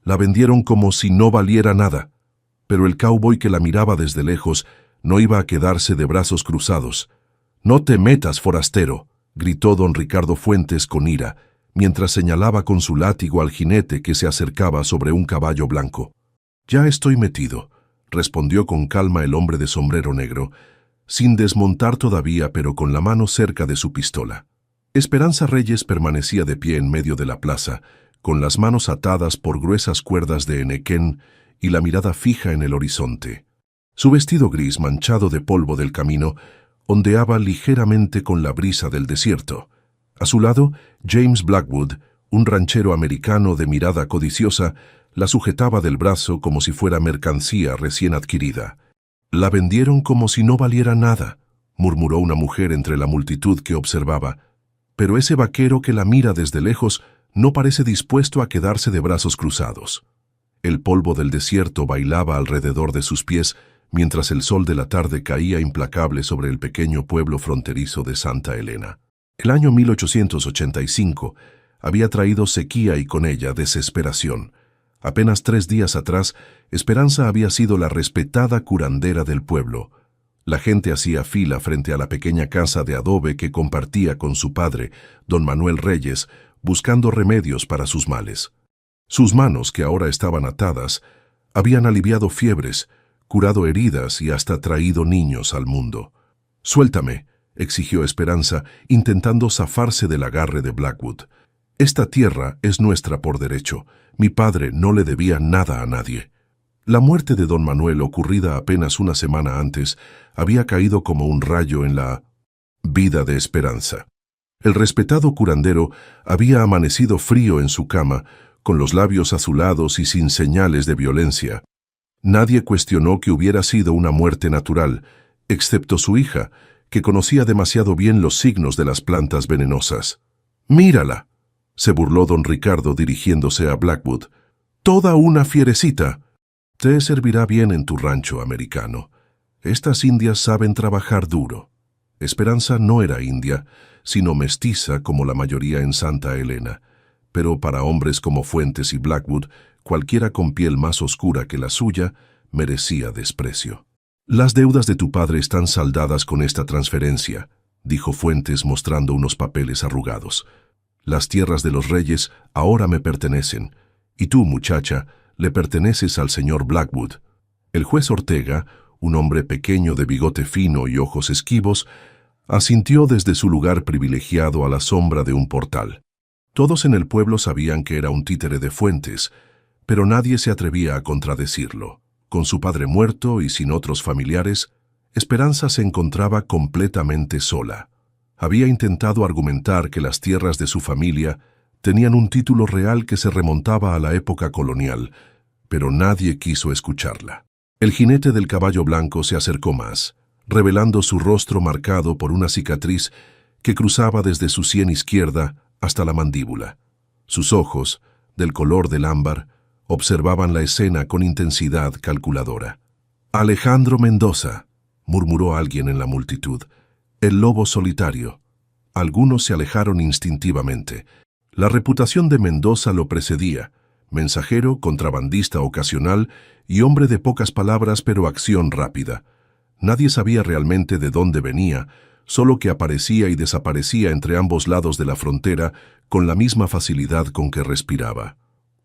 La vendieron como si no valiera nada, pero el cowboy que la miraba desde lejos no iba a quedarse de brazos cruzados. «No te metas, forastero», gritó don Ricardo Fuentes con ira, mientras señalaba con su látigo al jinete que se acercaba sobre un caballo blanco. «Ya estoy metido», respondió con calma el hombre de sombrero negro, sin desmontar todavía, pero con la mano cerca de su pistola. Esperanza Reyes permanecía de pie en medio de la plaza, con las manos atadas por gruesas cuerdas de henequén y la mirada fija en el horizonte. Su vestido gris manchado de polvo del camino ondeaba ligeramente con la brisa del desierto. A su lado, James Blackwood, un ranchero americano de mirada codiciosa, la sujetaba del brazo como si fuera mercancía recién adquirida. «La vendieron como si no valiera nada», murmuró una mujer entre la multitud que observaba, «pero ese vaquero que la mira desde lejos no parece dispuesto a quedarse de brazos cruzados». El polvo del desierto bailaba alrededor de sus pies mientras el sol de la tarde caía implacable sobre el pequeño pueblo fronterizo de Santa Elena. El año 1885 había traído sequía y con ella desesperación. Apenas 3 días atrás, Esperanza había sido la respetada curandera del pueblo. La gente hacía fila frente a la pequeña casa de adobe que compartía con su padre, don Manuel Reyes, buscando remedios para sus males. Sus manos, que ahora estaban atadas, habían aliviado fiebres, curado heridas y hasta traído niños al mundo. «Suéltame», exigió Esperanza, intentando zafarse del agarre de Blackwood. «Esta tierra es nuestra por derecho. Mi padre no le debía nada a nadie». La muerte de don Manuel, ocurrida apenas una semana antes, había caído como un rayo en la vida de Esperanza. El respetado curandero había amanecido frío en su cama, con los labios azulados y sin señales de violencia. Nadie cuestionó que hubiera sido una muerte natural, excepto su hija, que conocía demasiado bien los signos de las plantas venenosas. «Mírala», se burló don Ricardo dirigiéndose a Blackwood. «Toda una fierecita. Te servirá bien en tu rancho americano. Estas indias saben trabajar duro». Esperanza no era india, sino mestiza como la mayoría en Santa Elena, pero para hombres como Fuentes y Blackwood, cualquiera con piel más oscura que la suya merecía desprecio. «Las deudas de tu padre están saldadas con esta transferencia», dijo Fuentes mostrando unos papeles arrugados. «Las tierras de los reyes ahora me pertenecen, y tú, muchacha, le perteneces al señor Blackwood». El juez Ortega, un hombre pequeño de bigote fino y ojos esquivos, asintió desde su lugar privilegiado a la sombra de un portal. Todos en el pueblo sabían que era un títere de Fuentes, pero nadie se atrevía a contradecirlo. Con su padre muerto y sin otros familiares, Esperanza se encontraba completamente sola. Había intentado argumentar que las tierras de su familia tenían un título real que se remontaba a la época colonial, pero nadie quiso escucharla. El jinete del caballo blanco se acercó más, revelando su rostro marcado por una cicatriz que cruzaba desde su sien izquierda hasta la mandíbula. Sus ojos, del color del ámbar, observaban la escena con intensidad calculadora. «Alejandro Mendoza», murmuró alguien en la multitud, «el lobo solitario». Algunos se alejaron instintivamente. La reputación de Mendoza lo precedía: mensajero, contrabandista ocasional y hombre de pocas palabras pero acción rápida. Nadie sabía realmente de dónde venía, solo que aparecía y desaparecía entre ambos lados de la frontera con la misma facilidad con que respiraba.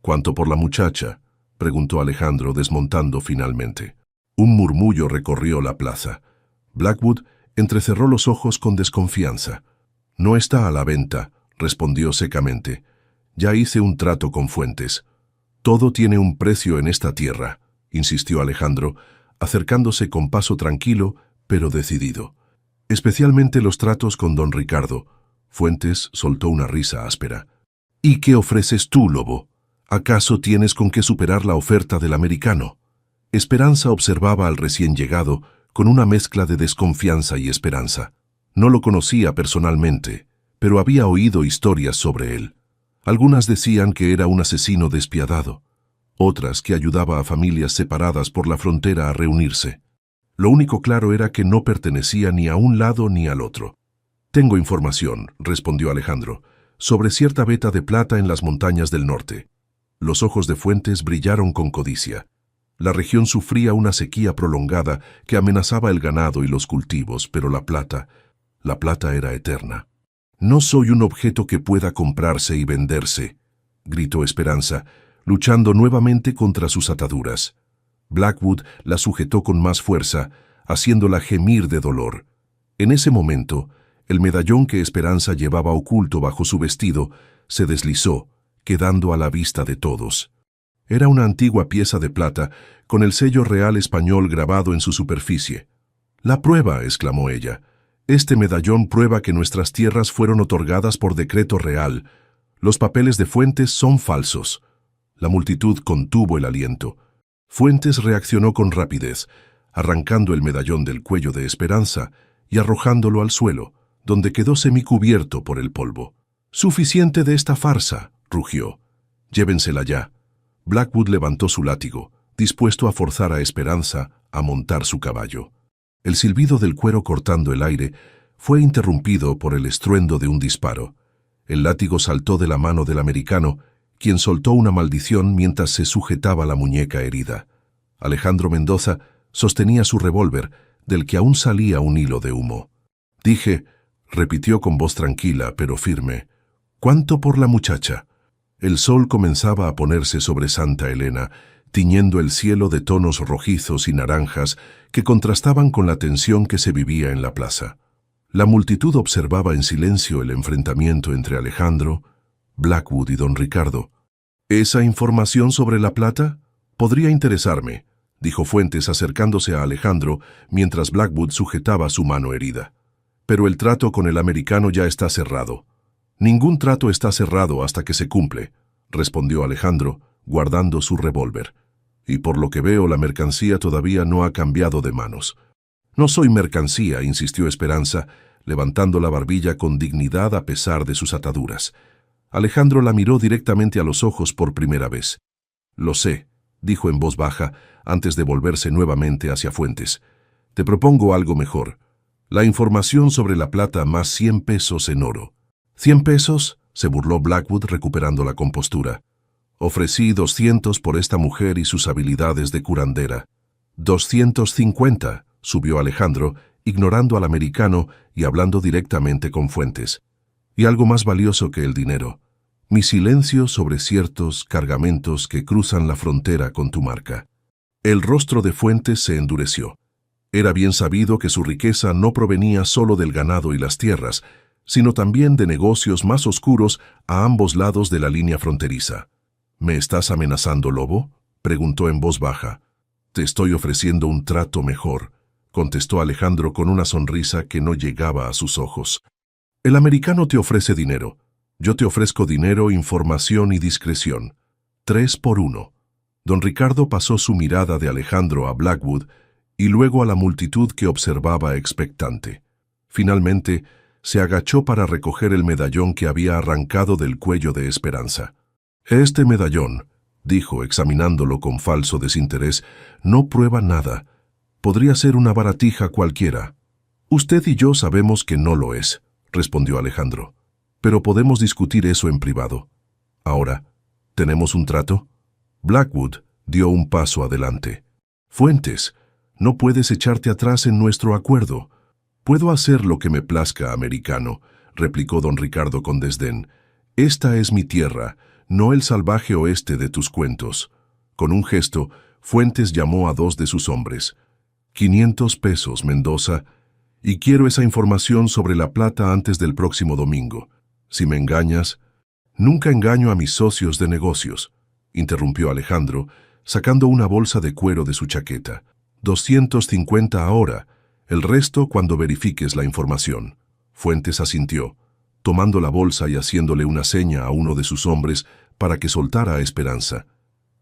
«¿Cuánto por la muchacha?», preguntó Alejandro, desmontando finalmente. Un murmullo recorrió la plaza. Blackwood entrecerró los ojos con desconfianza. «No está a la venta», respondió secamente. «Ya hice un trato con Fuentes». «Todo tiene un precio en esta tierra», insistió Alejandro, acercándose con paso tranquilo pero decidido. «Especialmente los tratos con don Ricardo». Fuentes soltó una risa áspera. «¿Y qué ofreces tú, lobo? ¿Acaso tienes con qué superar la oferta del americano?». Esperanza observaba al recién llegado con una mezcla de desconfianza y esperanza. No lo conocía personalmente, pero había oído historias sobre él. Algunas decían que era un asesino despiadado, otras que ayudaba a familias separadas por la frontera a reunirse. Lo único claro era que no pertenecía ni a un lado ni al otro. «Tengo información», respondió Alejandro, «sobre cierta veta de plata en las montañas del norte». Los ojos de Fuentes brillaron con codicia. La región sufría una sequía prolongada que amenazaba el ganado y los cultivos, pero la plata era eterna. «No soy un objeto que pueda comprarse y venderse», gritó Esperanza, luchando nuevamente contra sus ataduras. Blackwood la sujetó con más fuerza, haciéndola gemir de dolor. En ese momento, el medallón que Esperanza llevaba oculto bajo su vestido se deslizó, quedando a la vista de todos. Era una antigua pieza de plata, con el sello real español grabado en su superficie. «La prueba», exclamó ella. «Este medallón prueba que nuestras tierras fueron otorgadas por decreto real. Los papeles de Fuentes son falsos». La multitud contuvo el aliento. Fuentes reaccionó con rapidez, arrancando el medallón del cuello de Esperanza y arrojándolo al suelo, donde quedó semicubierto por el polvo. «Suficiente de esta farsa», rugió. «Llévensela ya». Blackwood levantó su látigo, dispuesto a forzar a Esperanza a montar su caballo. El silbido del cuero cortando el aire fue interrumpido por el estruendo de un disparo. El látigo saltó de la mano del americano, quien soltó una maldición mientras se sujetaba la muñeca herida. Alejandro Mendoza sostenía su revólver, del que aún salía un hilo de humo. «Dije», repitió con voz tranquila pero firme, «¿cuánto por la muchacha?». El sol comenzaba a ponerse sobre Santa Elena, tiñendo el cielo de tonos rojizos y naranjas que contrastaban con la tensión que se vivía en la plaza. La multitud observaba en silencio el enfrentamiento entre Alejandro, Blackwood y don Ricardo. «¿Esa información sobre la plata? Podría interesarme», dijo Fuentes acercándose a Alejandro mientras Blackwood sujetaba su mano herida. «Pero el trato con el americano ya está cerrado». «Ningún trato está cerrado hasta que se cumple», respondió Alejandro, guardando su revólver. «Y por lo que veo, la mercancía todavía no ha cambiado de manos». «No soy mercancía», insistió Esperanza, levantando la barbilla con dignidad a pesar de sus ataduras. Alejandro la miró directamente a los ojos por primera vez. «Lo sé», dijo en voz baja, antes de volverse nuevamente hacia Fuentes. «Te propongo algo mejor. La información sobre la plata más 100 pesos en oro». «¿100 pesos?» se burló Blackwood recuperando la compostura. «Ofrecí 200 por esta mujer y sus habilidades de curandera». «250», subió Alejandro, ignorando al americano y hablando directamente con Fuentes. «Y algo más valioso que el dinero. Mi silencio sobre ciertos cargamentos que cruzan la frontera con tu marca». El rostro de Fuentes se endureció. Era bien sabido que su riqueza no provenía solo del ganado y las tierras, sino también de negocios más oscuros a ambos lados de la línea fronteriza. «¿Me estás amenazando, lobo?», preguntó en voz baja. «Te estoy ofreciendo un trato mejor», contestó Alejandro con una sonrisa que no llegaba a sus ojos. «El americano te ofrece dinero. Yo te ofrezco dinero, información y discreción. 3 por 1. Don Ricardo pasó su mirada de Alejandro a Blackwood y luego a la multitud que observaba expectante. Finalmente, se agachó para recoger el medallón que había arrancado del cuello de Esperanza. «Este medallón», dijo examinándolo con falso desinterés, «no prueba nada. Podría ser una baratija cualquiera». «Usted y yo sabemos que no lo es», respondió Alejandro. «Pero podemos discutir eso en privado. Ahora, ¿tenemos un trato?» Blackwood dio un paso adelante. «Fuentes, no puedes echarte atrás en nuestro acuerdo». «Puedo hacer lo que me plazca, americano», replicó don Ricardo con desdén. «Esta es mi tierra, no el salvaje oeste de tus cuentos». Con un gesto, Fuentes llamó a 2 de sus hombres. «500 pesos, Mendoza, y quiero esa información sobre la plata antes del próximo domingo. Si me engañas...». «Nunca engaño a mis socios de negocios», interrumpió Alejandro, sacando una bolsa de cuero de su chaqueta. «250 ahora. El resto cuando verifiques la información». Fuentes asintió, tomando la bolsa y haciéndole una seña a uno de sus hombres para que soltara a Esperanza.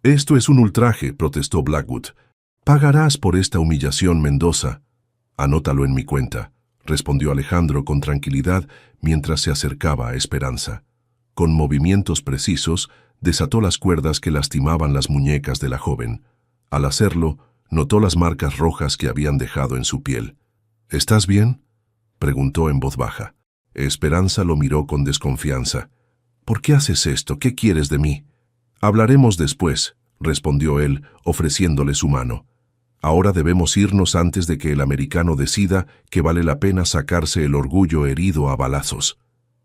«Esto es un ultraje», protestó Blackwood. «Pagarás por esta humillación, Mendoza». «Anótalo en mi cuenta», respondió Alejandro con tranquilidad mientras se acercaba a Esperanza. Con movimientos precisos, desató las cuerdas que lastimaban las muñecas de la joven. Al hacerlo, notó las marcas rojas que habían dejado en su piel. «¿Estás bien?», preguntó en voz baja. Esperanza lo miró con desconfianza. «¿Por qué haces esto? ¿Qué quieres de mí?». Hablaremos después, respondió él, ofreciéndole su mano. Ahora debemos irnos antes de que el americano decida que vale la pena sacarse el orgullo herido a balazos.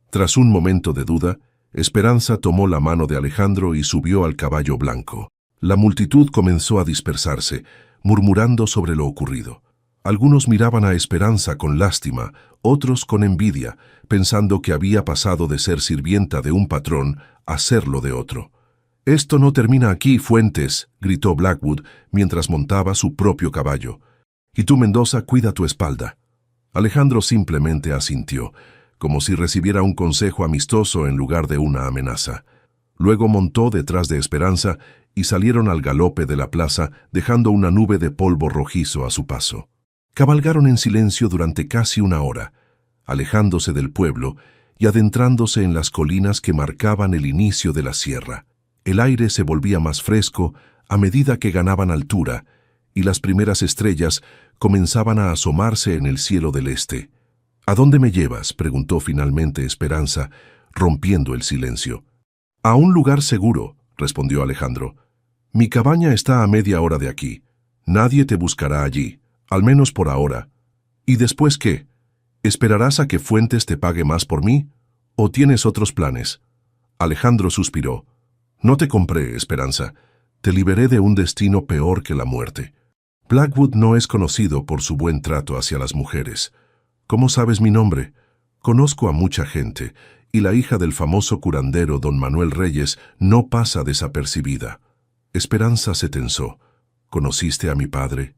Tras un momento de duda, Esperanza tomó la mano de Alejandro y subió al caballo blanco. La multitud comenzó a dispersarse, murmurando sobre lo ocurrido. Algunos miraban a Esperanza con lástima, otros con envidia, pensando que había pasado de ser sirvienta de un patrón a serlo de otro. «Esto no termina aquí, Fuentes», gritó Blackwood mientras montaba su propio caballo. «Y tú, Mendoza, cuida tu espalda». Alejandro simplemente asintió, como si recibiera un consejo amistoso en lugar de una amenaza. Luego montó detrás de Esperanza y salieron al galope de la plaza, dejando una nube de polvo rojizo a su paso. Cabalgaron en silencio durante casi una hora, alejándose del pueblo y adentrándose en las colinas que marcaban el inicio de la sierra. El aire se volvía más fresco a medida que ganaban altura, y las primeras estrellas comenzaban a asomarse en el cielo del este. «¿A dónde me llevas?», preguntó finalmente Esperanza, rompiendo el silencio. «A un lugar seguro», respondió Alejandro. «Mi cabaña está a media hora de aquí. Nadie te buscará allí, al menos por ahora. ¿Y después qué? ¿Esperarás a que Fuentes te pague más por mí? ¿O tienes otros planes?» Alejandro suspiró. «No te compré, Esperanza. Te liberé de un destino peor que la muerte. Blackwood no es conocido por su buen trato hacia las mujeres. ¿Cómo sabes mi nombre? Conozco a mucha gente, y la hija del famoso curandero don Manuel Reyes no pasa desapercibida». Esperanza se tensó. «¿Conociste a mi padre?»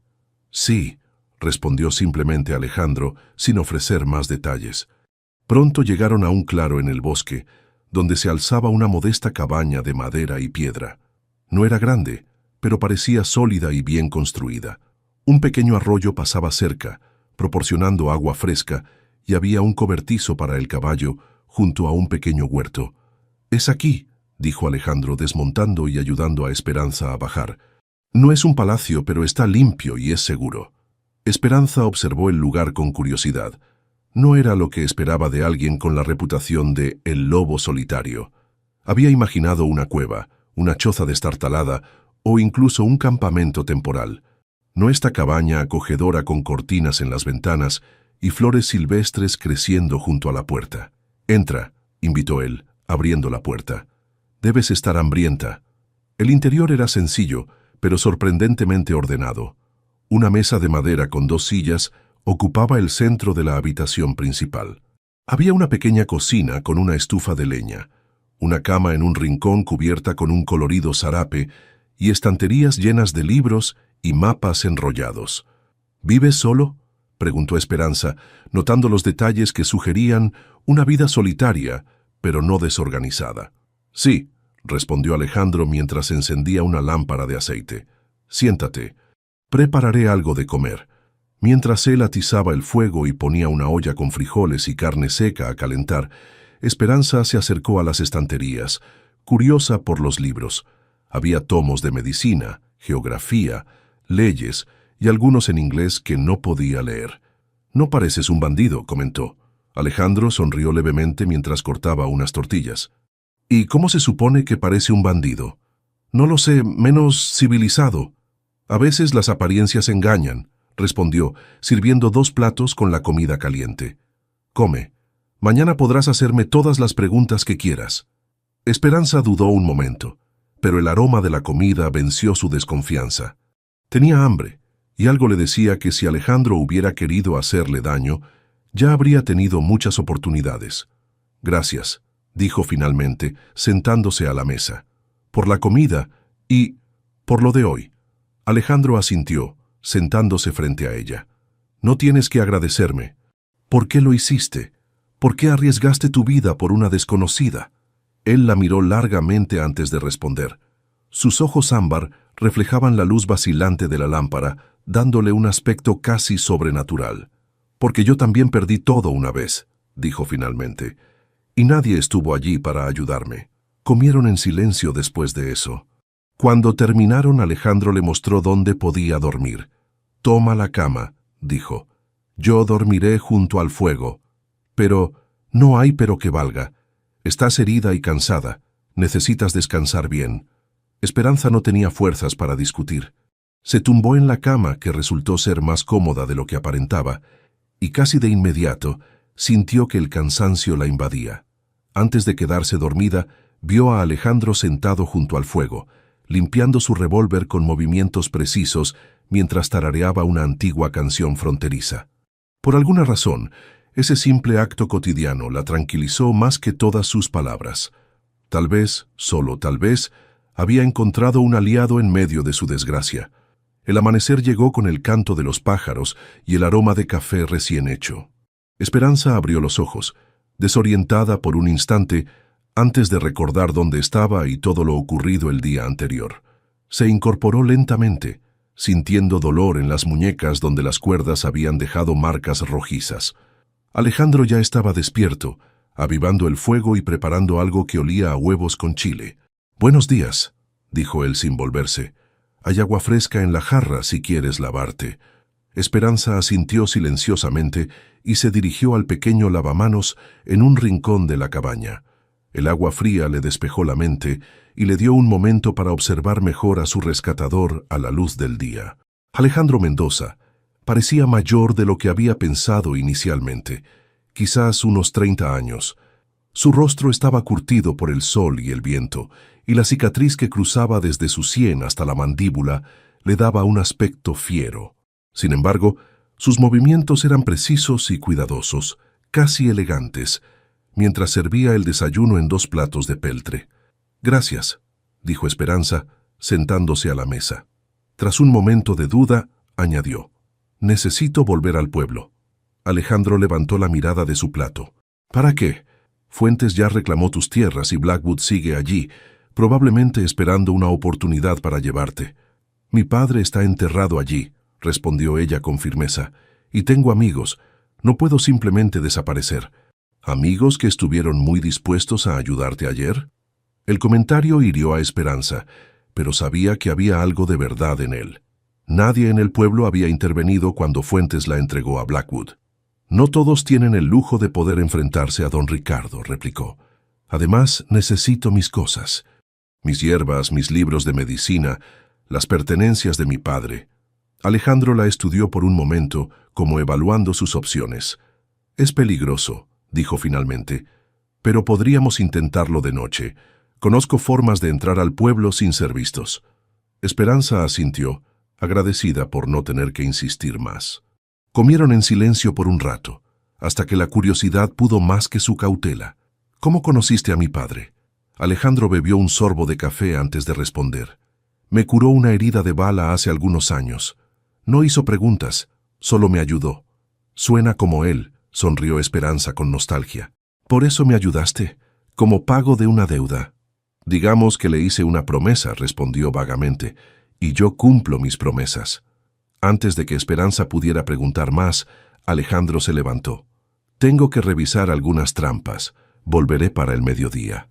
«Sí», respondió simplemente Alejandro, sin ofrecer más detalles. Pronto llegaron a un claro en el bosque, donde se alzaba una modesta cabaña de madera y piedra. No era grande, pero parecía sólida y bien construida. Un pequeño arroyo pasaba cerca, proporcionando agua fresca, y había un cobertizo para el caballo junto a un pequeño huerto. «Es aquí», dijo Alejandro, desmontando y ayudando a Esperanza a bajar. «No es un palacio, pero está limpio y es seguro». Esperanza observó el lugar con curiosidad. No era lo que esperaba de alguien con la reputación de el lobo solitario. Había imaginado una cueva, una choza destartalada o incluso un campamento temporal. No esta cabaña acogedora con cortinas en las ventanas y flores silvestres creciendo junto a la puerta. «Entra», invitó él, abriendo la puerta. «Debes estar hambrienta». El interior era sencillo, pero sorprendentemente ordenado. Una mesa de madera con 2 sillas ocupaba el centro de la habitación principal. Había una pequeña cocina con una estufa de leña, una cama en un rincón cubierta con un colorido zarape y estanterías llenas de libros y mapas enrollados. «¿Vives solo?», preguntó Esperanza, notando los detalles que sugerían una vida solitaria, pero no desorganizada. «Sí», respondió Alejandro mientras encendía una lámpara de aceite. «Siéntate. Prepararé algo de comer». Mientras él atizaba el fuego y ponía una olla con frijoles y carne seca a calentar, Esperanza se acercó a las estanterías, curiosa por los libros. Había tomos de medicina, geografía, leyes y algunos en inglés que no podía leer. «No pareces un bandido», comentó. Alejandro sonrió levemente mientras cortaba unas tortillas. «¿Y cómo se supone que parece un bandido?» «No lo sé, menos civilizado. A veces las apariencias engañan», respondió, sirviendo 2 platos con la comida caliente. «Come. Mañana podrás hacerme todas las preguntas que quieras». Esperanza dudó un momento, pero el aroma de la comida venció su desconfianza. Tenía hambre, y algo le decía que si Alejandro hubiera querido hacerle daño, ya habría tenido muchas oportunidades. «Gracias», dijo finalmente, sentándose a la mesa. «Por la comida y por lo de hoy». Alejandro asintió, sentándose frente a ella. «No tienes que agradecerme. ¿Por qué lo hiciste? ¿Por qué arriesgaste tu vida por una desconocida?» Él la miró largamente antes de responder. Sus ojos ámbar reflejaban la luz vacilante de la lámpara, dándole un aspecto casi sobrenatural. «Porque yo también perdí todo una vez», dijo finalmente, «y nadie estuvo allí para ayudarme». Comieron en silencio después de eso. Cuando terminaron, Alejandro le mostró dónde podía dormir. «Toma la cama», dijo. «Yo dormiré junto al fuego. Pero no hay pero que valga. Estás herida y cansada. Necesitas descansar bien. Esperanza no tenía fuerzas para discutir. Se tumbó en la cama, que resultó ser más cómoda de lo que aparentaba, y casi de inmediato sintió que el cansancio la invadía. Antes de quedarse dormida, vio a Alejandro sentado junto al fuego, limpiando su revólver con movimientos precisos mientras tarareaba una antigua canción fronteriza. Por alguna razón, ese simple acto cotidiano la tranquilizó más que todas sus palabras. Tal vez, solo tal vez, había encontrado un aliado en medio de su desgracia. El amanecer llegó con el canto de los pájaros y el aroma de café recién hecho. Esperanza abrió los ojos, desorientada por un instante, antes de recordar dónde estaba y todo lo ocurrido el día anterior. Se incorporó lentamente, sintiendo dolor en las muñecas donde las cuerdas habían dejado marcas rojizas. Alejandro ya estaba despierto, avivando el fuego y preparando algo que olía a huevos con chile. «Buenos días», dijo él sin volverse. «Hay agua fresca en la jarra si quieres lavarte». Esperanza asintió silenciosamente y se dirigió al pequeño lavamanos en un rincón de la cabaña. El agua fría le despejó la mente y le dio un momento para observar mejor a su rescatador a la luz del día. Alejandro Mendoza parecía mayor de lo que había pensado inicialmente, quizás unos 30 años. Su rostro estaba curtido por el sol y el viento, y la cicatriz que cruzaba desde su sien hasta la mandíbula le daba un aspecto fiero. Sin embargo, sus movimientos eran precisos y cuidadosos, casi elegantes, mientras servía el desayuno en 2 platos de peltre. «Gracias», dijo Esperanza, sentándose a la mesa. Tras un momento de duda, añadió: «Necesito volver al pueblo». Alejandro levantó la mirada de su plato. «¿Para qué? Fuentes ya reclamó tus tierras y Blackwood sigue allí, probablemente esperando una oportunidad para llevarte». «Mi padre está enterrado allí», respondió ella con firmeza, «y tengo amigos. No puedo simplemente desaparecer». «¿Amigos que estuvieron muy dispuestos a ayudarte ayer?» El comentario hirió a Esperanza, pero sabía que había algo de verdad en él. Nadie en el pueblo había intervenido cuando Fuentes la entregó a Blackwood. «No todos tienen el lujo de poder enfrentarse a don Ricardo», replicó. «Además, necesito mis cosas. Mis hierbas, mis libros de medicina, las pertenencias de mi padre». Alejandro la estudió por un momento, como evaluando sus opciones. «Es peligroso», dijo finalmente, «pero podríamos intentarlo de noche. Conozco formas de entrar al pueblo sin ser vistos». Esperanza asintió, agradecida por no tener que insistir más. Comieron en silencio por un rato, hasta que la curiosidad pudo más que su cautela. «¿Cómo conociste a mi padre?» Alejandro bebió un sorbo de café antes de responder. «Me curó una herida de bala hace algunos años. No hizo preguntas, solo me ayudó». «Suena como él», sonrió Esperanza con nostalgia. «¿Por eso me ayudaste? Como pago de una deuda». «Digamos que le hice una promesa», respondió vagamente, «y yo cumplo mis promesas». Antes de que Esperanza pudiera preguntar más, Alejandro se levantó. «Tengo que revisar algunas trampas. Volveré para el mediodía.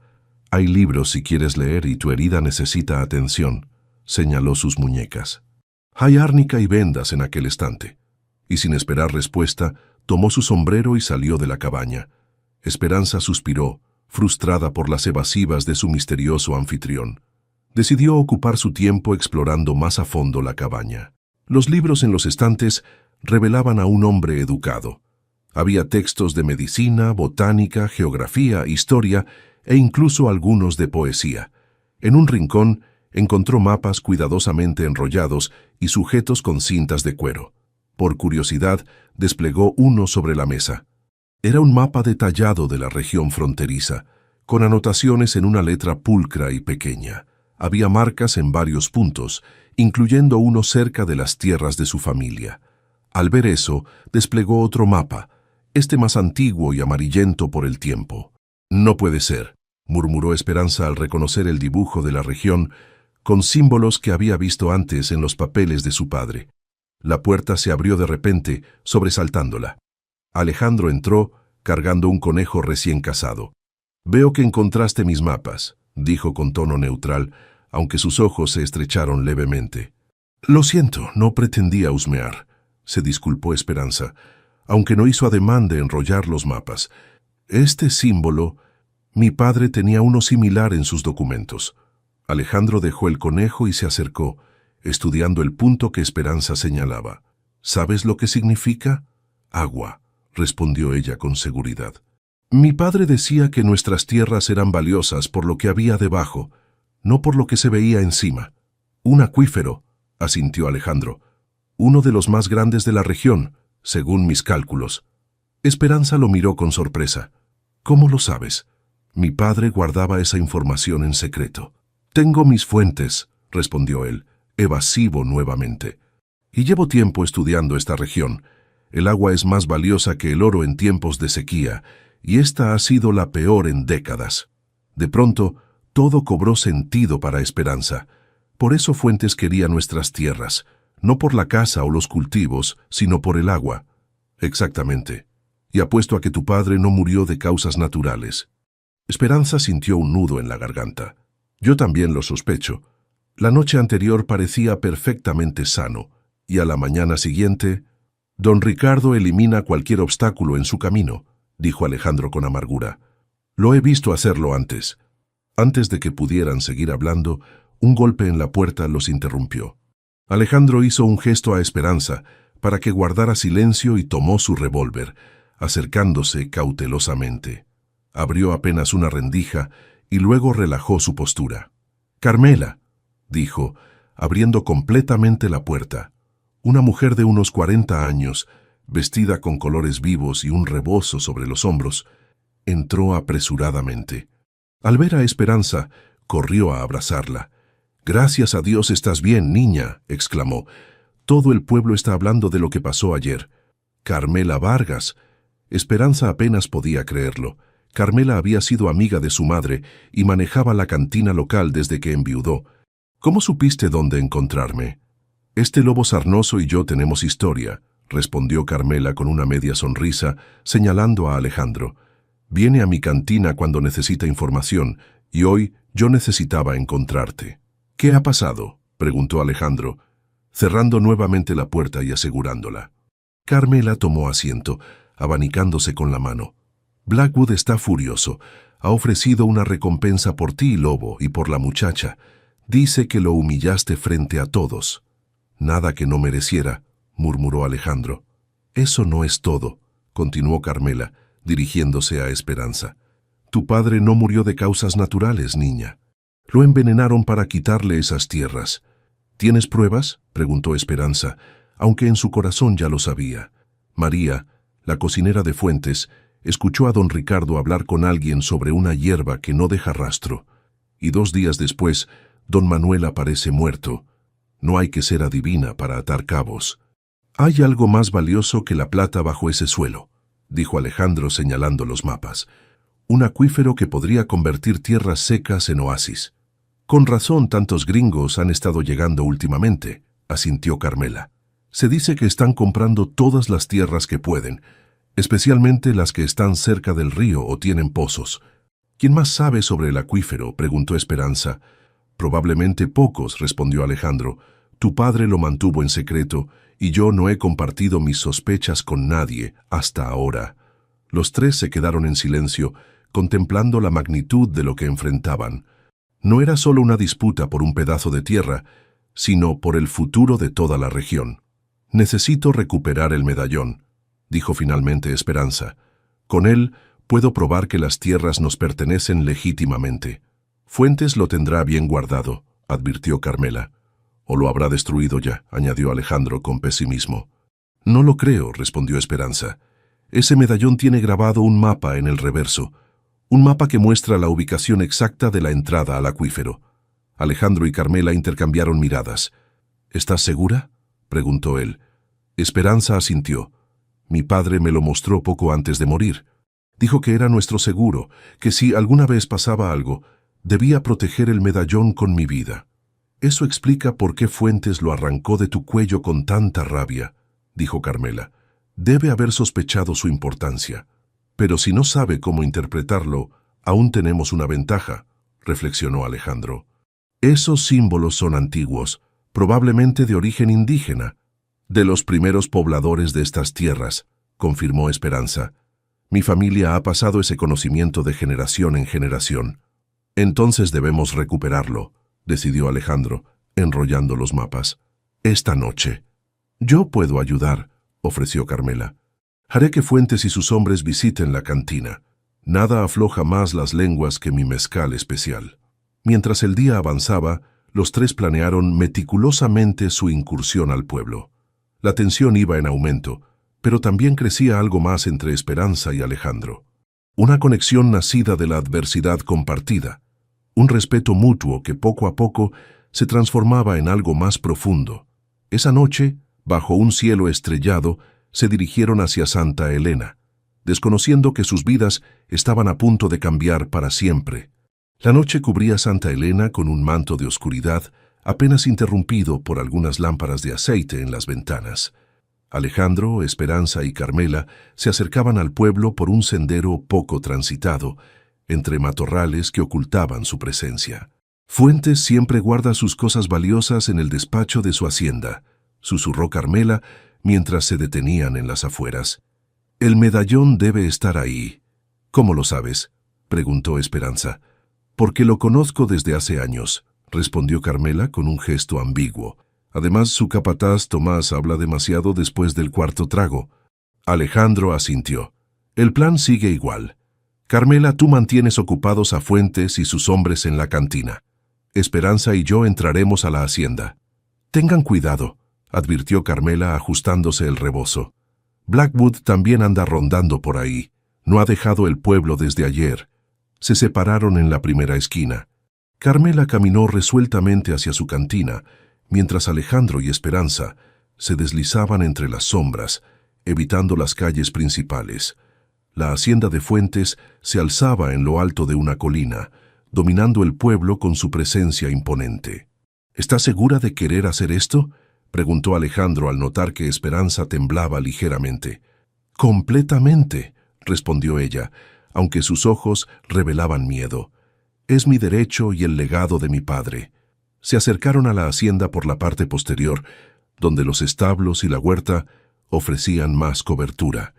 Hay libros si quieres leer y tu herida necesita atención», señaló sus muñecas. «Hay árnica y vendas en aquel estante». Y sin esperar respuesta, tomó su sombrero y salió de la cabaña. Esperanza suspiró, frustrada por las evasivas de su misterioso anfitrión. Decidió ocupar su tiempo explorando más a fondo la cabaña. Los libros en los estantes revelaban a un hombre educado. Había textos de medicina, botánica, geografía, historia e incluso algunos de poesía. En un rincón encontró mapas cuidadosamente enrollados y sujetos con cintas de cuero. Por curiosidad, desplegó uno sobre la mesa. Era un mapa detallado de la región fronteriza, con anotaciones en una letra pulcra y pequeña. Había marcas en varios puntos, incluyendo uno cerca de las tierras de su familia. Al ver eso, desplegó otro mapa, este más antiguo y amarillento por el tiempo. «No puede ser», murmuró Esperanza al reconocer el dibujo de la región, con símbolos que había visto antes en los papeles de su padre. La puerta se abrió de repente, sobresaltándola. Alejandro entró, cargando un conejo recién cazado. «Veo que encontraste mis mapas», dijo con tono neutral, aunque sus ojos se estrecharon levemente. «Lo siento, no pretendía husmear», se disculpó Esperanza, aunque no hizo ademán de enrollar los mapas. «Este símbolo, mi padre tenía uno similar en sus documentos». Alejandro dejó el conejo y se acercó, estudiando el punto que Esperanza señalaba. ¿Sabes lo que significa? Agua, respondió ella con seguridad. Mi padre decía que nuestras tierras eran valiosas por lo que había debajo, no por lo que se veía encima. Un acuífero, asintió Alejandro, uno de los más grandes de la región, según mis cálculos. Esperanza lo miró con sorpresa. ¿Cómo lo sabes? Mi padre guardaba esa información en secreto. Tengo mis fuentes, respondió él, evasivo nuevamente. Y llevo tiempo estudiando esta región. El agua es más valiosa que el oro en tiempos de sequía, y esta ha sido la peor en décadas. De pronto, todo cobró sentido para Esperanza. Por eso Fuentes quería nuestras tierras, no por la casa o los cultivos, sino por el agua. Exactamente. Y apuesto a que tu padre no murió de causas naturales. Esperanza sintió un nudo en la garganta. Yo también lo sospecho. La noche anterior parecía perfectamente sano, y a la mañana siguiente, don Ricardo elimina cualquier obstáculo en su camino, dijo Alejandro con amargura. Lo he visto hacerlo antes. Antes de que pudieran seguir hablando, un golpe en la puerta los interrumpió. Alejandro hizo un gesto a Esperanza para que guardara silencio y tomó su revólver, acercándose cautelosamente. Abrió apenas una rendija y luego relajó su postura. «Carmela», dijo, abriendo completamente la puerta. Una mujer de unos 40 años, vestida con colores vivos y un rebozo sobre los hombros, entró apresuradamente. Al ver a Esperanza, corrió a abrazarla. «Gracias a Dios estás bien, niña», exclamó. «Todo el pueblo está hablando de lo que pasó ayer». «Carmela Vargas». Esperanza apenas podía creerlo. Carmela había sido amiga de su madre y manejaba la cantina local desde que enviudó. «¿Cómo supiste dónde encontrarme?» «Este lobo sarnoso y yo tenemos historia», respondió Carmela con una media sonrisa, señalando a Alejandro. «Viene a mi cantina cuando necesita información, y hoy yo necesitaba encontrarte». «¿Qué ha pasado?», preguntó Alejandro, cerrando nuevamente la puerta y asegurándola. Carmela tomó asiento, abanicándose con la mano. «Blackwood está furioso. Ha ofrecido una recompensa por ti, lobo, y por la muchacha. Dice que lo humillaste frente a todos». «Nada que no mereciera», murmuró Alejandro. «Eso no es todo», continuó Carmela, dirigiéndose a Esperanza. «Tu padre no murió de causas naturales, niña. Lo envenenaron para quitarle esas tierras». «¿Tienes pruebas?», preguntó Esperanza, aunque en su corazón ya lo sabía. María, la cocinera de Fuentes, escuchó a don Ricardo hablar con alguien sobre una hierba que no deja rastro. Y 2 días después, don Manuel aparece muerto. No hay que ser adivina para atar cabos. «Hay algo más valioso que la plata bajo ese suelo», dijo Alejandro señalando los mapas. «Un acuífero que podría convertir tierras secas en oasis». «Con razón tantos gringos han estado llegando últimamente», asintió Carmela. «Se dice que están comprando todas las tierras que pueden, especialmente las que están cerca del río o tienen pozos». «¿Quién más sabe sobre el acuífero?», preguntó Esperanza. «Probablemente pocos», respondió Alejandro. «Tu padre lo mantuvo en secreto, y yo no he compartido mis sospechas con nadie hasta ahora». Los 3 se quedaron en silencio, contemplando la magnitud de lo que enfrentaban. No era solo una disputa por un pedazo de tierra, sino por el futuro de toda la región. «Necesito recuperar el medallón», dijo finalmente Esperanza. «Con él puedo probar que las tierras nos pertenecen legítimamente». «Fuentes lo tendrá bien guardado», advirtió Carmela. «O lo habrá destruido ya», añadió Alejandro con pesimismo. «No lo creo», respondió Esperanza. «Ese medallón tiene grabado un mapa en el reverso, un mapa que muestra la ubicación exacta de la entrada al acuífero». Alejandro y Carmela intercambiaron miradas. «¿Estás segura?», preguntó él. Esperanza asintió. «Mi padre me lo mostró poco antes de morir. Dijo que era nuestro seguro, que si alguna vez pasaba algo, debía proteger el medallón con mi vida». «Eso explica por qué Fuentes lo arrancó de tu cuello con tanta rabia», dijo Carmela. «Debe haber sospechado su importancia. Pero si no sabe cómo interpretarlo, aún tenemos una ventaja», reflexionó Alejandro. «Esos símbolos son antiguos, probablemente de origen indígena, de los primeros pobladores de estas tierras», confirmó Esperanza. «Mi familia ha pasado ese conocimiento de generación en generación. Entonces debemos recuperarlo», decidió Alejandro, enrollando los mapas. Esta noche. Yo puedo ayudar, ofreció Carmela. Haré que Fuentes y sus hombres visiten la cantina. Nada afloja más las lenguas que mi mezcal especial. Mientras el día avanzaba, los tres planearon meticulosamente su incursión al pueblo. La tensión iba en aumento, pero también crecía algo más entre Esperanza y Alejandro. Una conexión nacida de la adversidad compartida, un respeto mutuo que poco a poco se transformaba en algo más profundo. Esa noche, bajo un cielo estrellado, se dirigieron hacia Santa Elena, desconociendo que sus vidas estaban a punto de cambiar para siempre. La noche cubría Santa Elena con un manto de oscuridad, apenas interrumpido por algunas lámparas de aceite en las ventanas. Alejandro, Esperanza y Carmela se acercaban al pueblo por un sendero poco transitado, entre matorrales que ocultaban su presencia. Fuentes siempre guarda sus cosas valiosas en el despacho de su hacienda, susurró Carmela mientras se detenían en las afueras. El medallón debe estar ahí. ¿Cómo lo sabes?, preguntó Esperanza. Porque lo conozco desde hace años, respondió Carmela con un gesto ambiguo. Además, su capataz Tomás habla demasiado después del cuarto trago. Alejandro asintió. El plan sigue igual. Carmela, tú mantienes ocupados a Fuentes y sus hombres en la cantina. Esperanza y yo entraremos a la hacienda. Tengan cuidado, advirtió Carmela ajustándose el rebozo. Blackwood también anda rondando por ahí. No ha dejado el pueblo desde ayer. Se separaron en la primera esquina. Carmela caminó resueltamente hacia su cantina, mientras Alejandro y Esperanza se deslizaban entre las sombras, evitando las calles principales. La hacienda de Fuentes se alzaba en lo alto de una colina, dominando el pueblo con su presencia imponente. ¿Estás segura de querer hacer esto?, preguntó Alejandro al notar que Esperanza temblaba ligeramente. «Completamente», respondió ella, aunque sus ojos revelaban miedo. «Es mi derecho y el legado de mi padre». Se acercaron a la hacienda por la parte posterior, donde los establos y la huerta ofrecían más cobertura.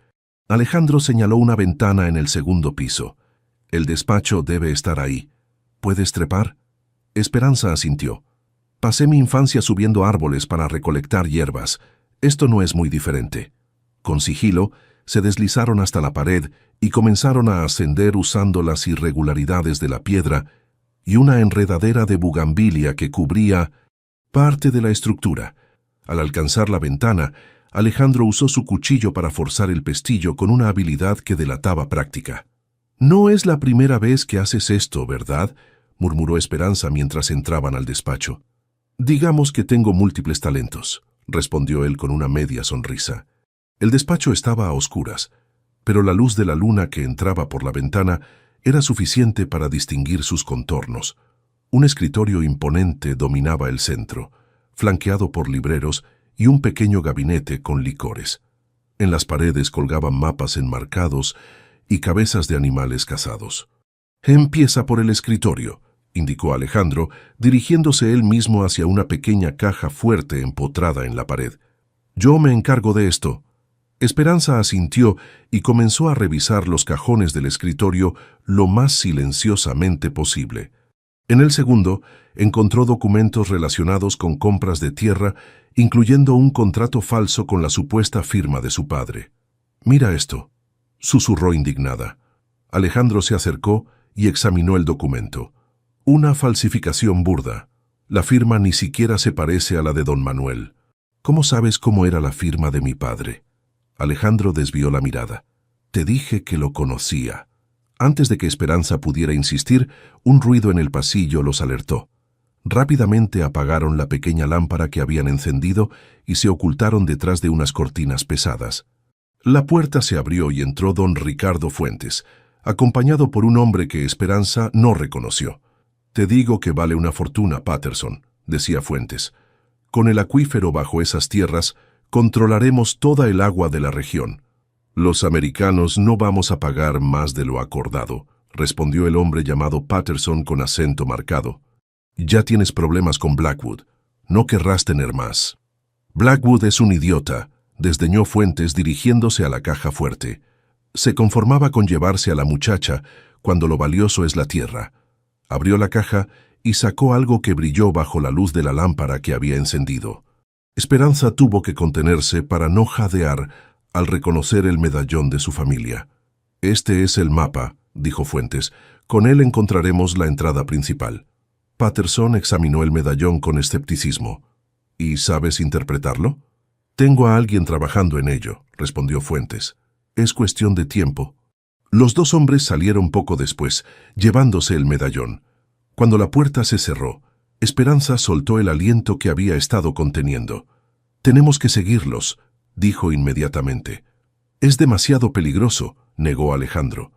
Alejandro señaló una ventana en el segundo piso. «El despacho debe estar ahí. ¿Puedes trepar?» Esperanza asintió. «Pasé mi infancia subiendo árboles para recolectar hierbas. Esto no es muy diferente». Con sigilo, se deslizaron hasta la pared y comenzaron a ascender usando las irregularidades de la piedra y una enredadera de bugambilia que cubría parte de la estructura. Al alcanzar la ventana, Alejandro usó su cuchillo para forzar el pestillo con una habilidad que delataba práctica. «No es la primera vez que haces esto, ¿verdad?», murmuró Esperanza mientras entraban al despacho. «Digamos que tengo múltiples talentos», respondió él con una media sonrisa. El despacho estaba a oscuras, pero la luz de la luna que entraba por la ventana era suficiente para distinguir sus contornos. Un escritorio imponente dominaba el centro, flanqueado por libreros y un pequeño gabinete con licores. En las paredes colgaban mapas enmarcados y cabezas de animales cazados. «Empieza por el escritorio», indicó Alejandro, dirigiéndose él mismo hacia una pequeña caja fuerte empotrada en la pared. «Yo me encargo de esto». Esperanza asintió y comenzó a revisar los cajones del escritorio lo más silenciosamente posible. En el segundo, encontró documentos relacionados con compras de tierra, incluyendo un contrato falso con la supuesta firma de su padre. «Mira esto», susurró indignada. Alejandro se acercó y examinó el documento. Una falsificación burda. La firma ni siquiera se parece a la de don Manuel. «¿Cómo sabes cómo era la firma de mi padre?». Alejandro desvió la mirada. «Te dije que lo conocía». Antes de que Esperanza pudiera insistir, un ruido en el pasillo los alertó. Rápidamente apagaron la pequeña lámpara que habían encendido y se ocultaron detrás de unas cortinas pesadas. La puerta se abrió y entró don Ricardo Fuentes, acompañado por un hombre que Esperanza no reconoció. «Te digo que vale una fortuna, Patterson», decía Fuentes. «Con el acuífero bajo esas tierras, controlaremos toda el agua de la región». «Los americanos no vamos a pagar más de lo acordado», respondió el hombre llamado Patterson con acento marcado. «Ya tienes problemas con Blackwood. No querrás tener más». «Blackwood es un idiota», desdeñó Fuentes dirigiéndose a la caja fuerte. «Se conformaba con llevarse a la muchacha cuando lo valioso es la tierra». Abrió la caja y sacó algo que brilló bajo la luz de la lámpara que había encendido. Esperanza tuvo que contenerse para no jadear al reconocer el medallón de su familia. «Este es el mapa», dijo Fuentes. «Con él encontraremos la entrada principal». Patterson examinó el medallón con escepticismo. «¿Y sabes interpretarlo?» «Tengo a alguien trabajando en ello», respondió Fuentes. «Es cuestión de tiempo». Los dos hombres salieron poco después, llevándose el medallón. Cuando la puerta se cerró, Esperanza soltó el aliento que había estado conteniendo. «Tenemos que seguirlos», dijo inmediatamente. «Es demasiado peligroso», negó Alejandro.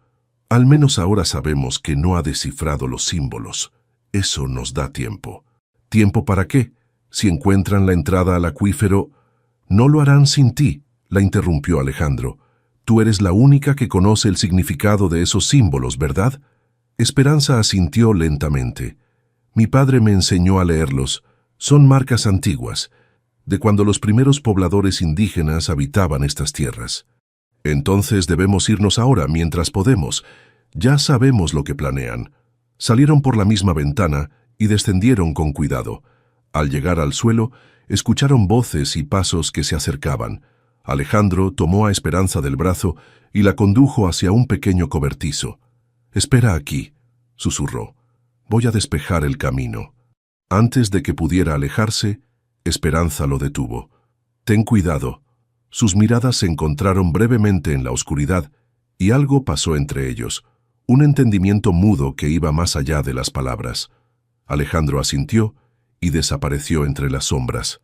«Al menos ahora sabemos que no ha descifrado los símbolos. Eso nos da tiempo». «¿Tiempo para qué? Si encuentran la entrada al acuífero...» «No lo harán sin ti», la interrumpió Alejandro. «Tú eres la única que conoce el significado de esos símbolos, ¿verdad?» Esperanza asintió lentamente. «Mi padre me enseñó a leerlos. Son marcas antiguas, de cuando los primeros pobladores indígenas habitaban estas tierras. Entonces debemos irnos ahora mientras podemos. Ya sabemos lo que planean». Salieron por la misma ventana y descendieron con cuidado. Al llegar al suelo, escucharon voces y pasos que se acercaban. Alejandro tomó a Esperanza del brazo y la condujo hacia un pequeño cobertizo. «Espera aquí», susurró. «Voy a despejar el camino». Antes de que pudiera alejarse, Esperanza lo detuvo. «Ten cuidado». Sus miradas se encontraron brevemente en la oscuridad y algo pasó entre ellos, un entendimiento mudo que iba más allá de las palabras. Alejandro asintió y desapareció entre las sombras.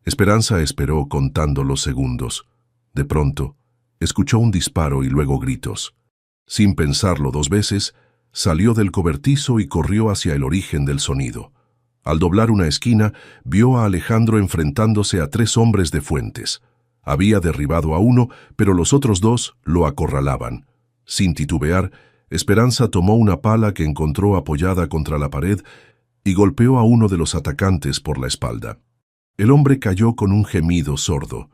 Esperanza esperó contando los segundos. De pronto, escuchó un disparo y luego gritos. Sin pensarlo dos veces, salió del cobertizo y corrió hacia el origen del sonido. Al doblar una esquina, vio a Alejandro enfrentándose a 3 hombres de Fuentes. Había derribado a uno, pero los otros 2 lo acorralaban. Sin titubear, Esperanza tomó una pala que encontró apoyada contra la pared y golpeó a uno de los atacantes por la espalda. El hombre cayó con un gemido sordo.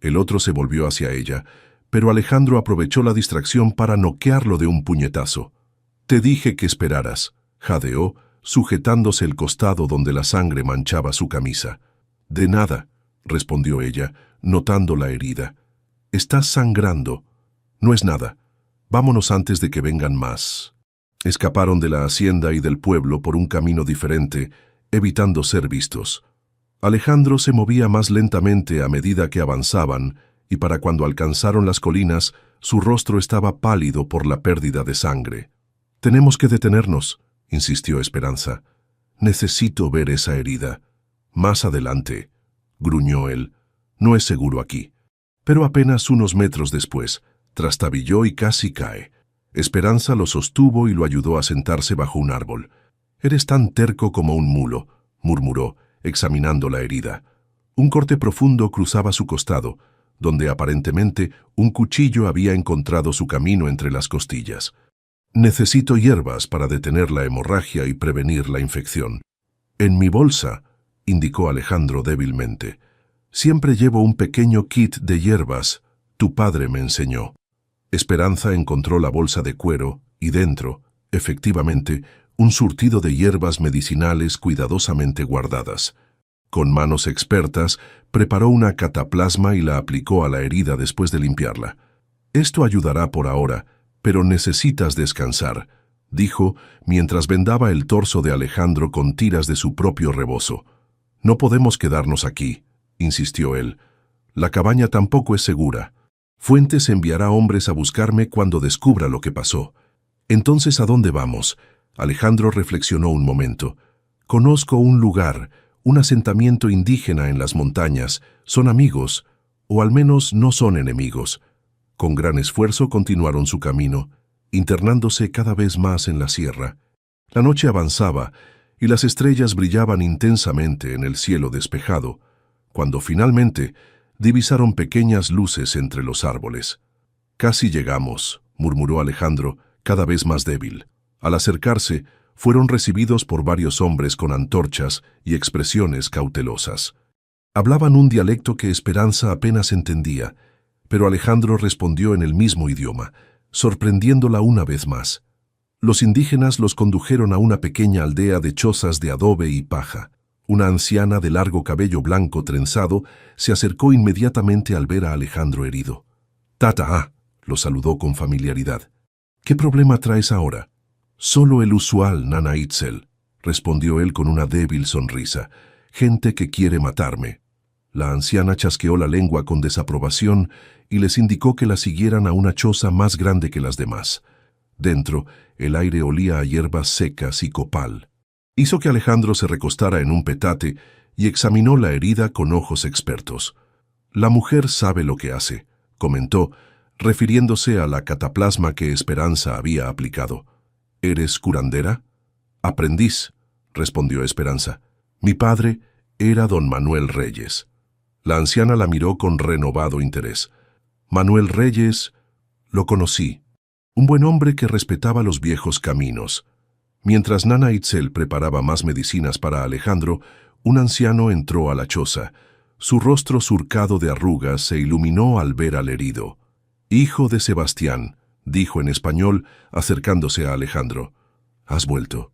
El otro se volvió hacia ella, pero Alejandro aprovechó la distracción para noquearlo de un puñetazo. «Te dije que esperaras», jadeó, sujetándose el costado donde la sangre manchaba su camisa. «De nada», respondió ella, notando la herida. «Estás sangrando». «No es nada. Vámonos antes de que vengan más». Escaparon de la hacienda y del pueblo por un camino diferente, evitando ser vistos. Alejandro se movía más lentamente a medida que avanzaban, y para cuando alcanzaron las colinas, su rostro estaba pálido por la pérdida de sangre. «Tenemos que detenernos», insistió Esperanza. «Necesito ver esa herida». «Más adelante», gruñó él. «No es seguro aquí». Pero apenas unos metros después, trastabilló y casi cae. Esperanza lo sostuvo y lo ayudó a sentarse bajo un árbol. «Eres tan terco como un mulo», murmuró, examinando la herida. Un corte profundo cruzaba su costado, donde aparentemente un cuchillo había encontrado su camino entre las costillas. «Necesito hierbas para detener la hemorragia y prevenir la infección». «En mi bolsa», indicó Alejandro débilmente. «Siempre llevo un pequeño kit de hierbas. Tu padre me enseñó». Esperanza encontró la bolsa de cuero y dentro, efectivamente, un surtido de hierbas medicinales cuidadosamente guardadas. Con manos expertas, preparó una cataplasma y la aplicó a la herida después de limpiarla. «Esto ayudará por ahora, pero necesitas descansar», dijo mientras vendaba el torso de Alejandro con tiras de su propio rebozo. «No podemos quedarnos aquí», insistió él. «La cabaña tampoco es segura. Fuentes enviará hombres a buscarme cuando descubra lo que pasó». «Entonces, ¿a dónde vamos?». Alejandro reflexionó un momento. «Conozco un lugar, un asentamiento indígena en las montañas. Son amigos, o al menos no son enemigos». Con gran esfuerzo continuaron su camino, internándose cada vez más en la sierra. La noche avanzaba y las estrellas brillaban intensamente en el cielo despejado, cuando finalmente divisaron pequeñas luces entre los árboles. «Casi llegamos», murmuró Alejandro, cada vez más débil. Al acercarse, fueron recibidos por varios hombres con antorchas y expresiones cautelosas. Hablaban un dialecto que Esperanza apenas entendía, pero Alejandro respondió en el mismo idioma, sorprendiéndola una vez más. Los indígenas los condujeron a una pequeña aldea de chozas de adobe y paja. Una anciana de largo cabello blanco trenzado se acercó inmediatamente al ver a Alejandro herido. «Tata», lo saludó con familiaridad. «¿Qué problema traes ahora?» «Solo el usual, Nana Itzel», respondió él con una débil sonrisa. «Gente que quiere matarme». La anciana chasqueó la lengua con desaprobación y les indicó que la siguieran a una choza más grande que las demás. Dentro, el aire olía a hierbas secas y copal. Hizo que Alejandro se recostara en un petate y examinó la herida con ojos expertos. «La mujer sabe lo que hace», comentó, refiriéndose a la cataplasma que Esperanza había aplicado. «¿Eres curandera?» «Aprendiz», respondió Esperanza. «Mi padre era don Manuel Reyes». La anciana la miró con renovado interés. «Manuel Reyes, lo conocí. Un buen hombre que respetaba los viejos caminos». Mientras Nana Itzel preparaba más medicinas para Alejandro, un anciano entró a la choza. Su rostro surcado de arrugas se iluminó al ver al herido. «Hijo de Sebastián», dijo en español, acercándose a Alejandro. «¿Has vuelto?»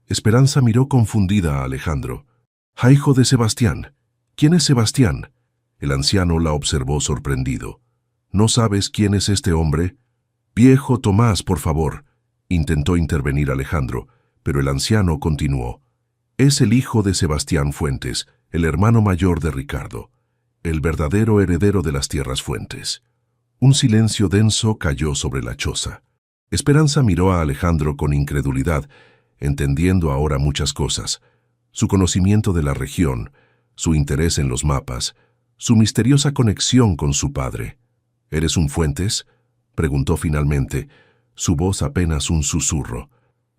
Esperanza miró confundida a Alejandro. «¡Ah, hijo de Sebastián! ¿Quién es Sebastián?» El anciano la observó sorprendido. «¿No sabes quién es este hombre?» «Viejo Tomás, por favor», intentó intervenir Alejandro, pero el anciano continuó. «Es el hijo de Sebastián Fuentes, el hermano mayor de Ricardo, el verdadero heredero de las tierras Fuentes». Un silencio denso cayó sobre la choza. Esperanza miró a Alejandro con incredulidad, entendiendo ahora muchas cosas: su conocimiento de la región, su interés en los mapas, su misteriosa conexión con su padre. «¿Eres un Fuentes?», preguntó finalmente, su voz apenas un susurro.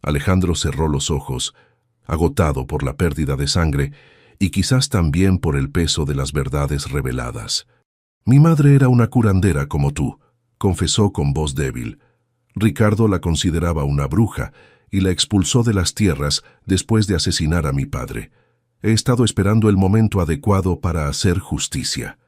Alejandro cerró los ojos, agotado por la pérdida de sangre y quizás también por el peso de las verdades reveladas. «Mi madre era una curandera como tú», confesó con voz débil. «Ricardo la consideraba una bruja y la expulsó de las tierras después de asesinar a mi padre. He estado esperando el momento adecuado para hacer justicia».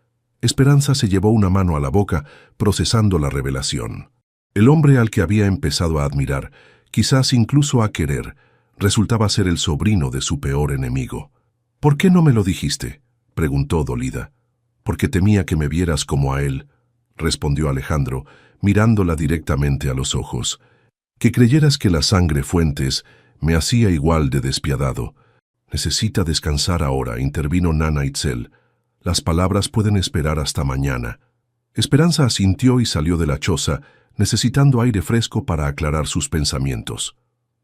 Esperanza se llevó una mano a la boca, procesando la revelación. El hombre al que había empezado a admirar, quizás incluso a querer, resultaba ser el sobrino de su peor enemigo. «¿Por qué no me lo dijiste?», preguntó dolida. «Porque temía que me vieras como a él», respondió Alejandro, mirándola directamente a los ojos. «Que creyeras que la sangre Fuentes me hacía igual de despiadado». «Necesita descansar ahora», intervino Nana Itzel. «Las palabras pueden esperar hasta mañana». Esperanza asintió y salió de la choza, necesitando aire fresco para aclarar sus pensamientos.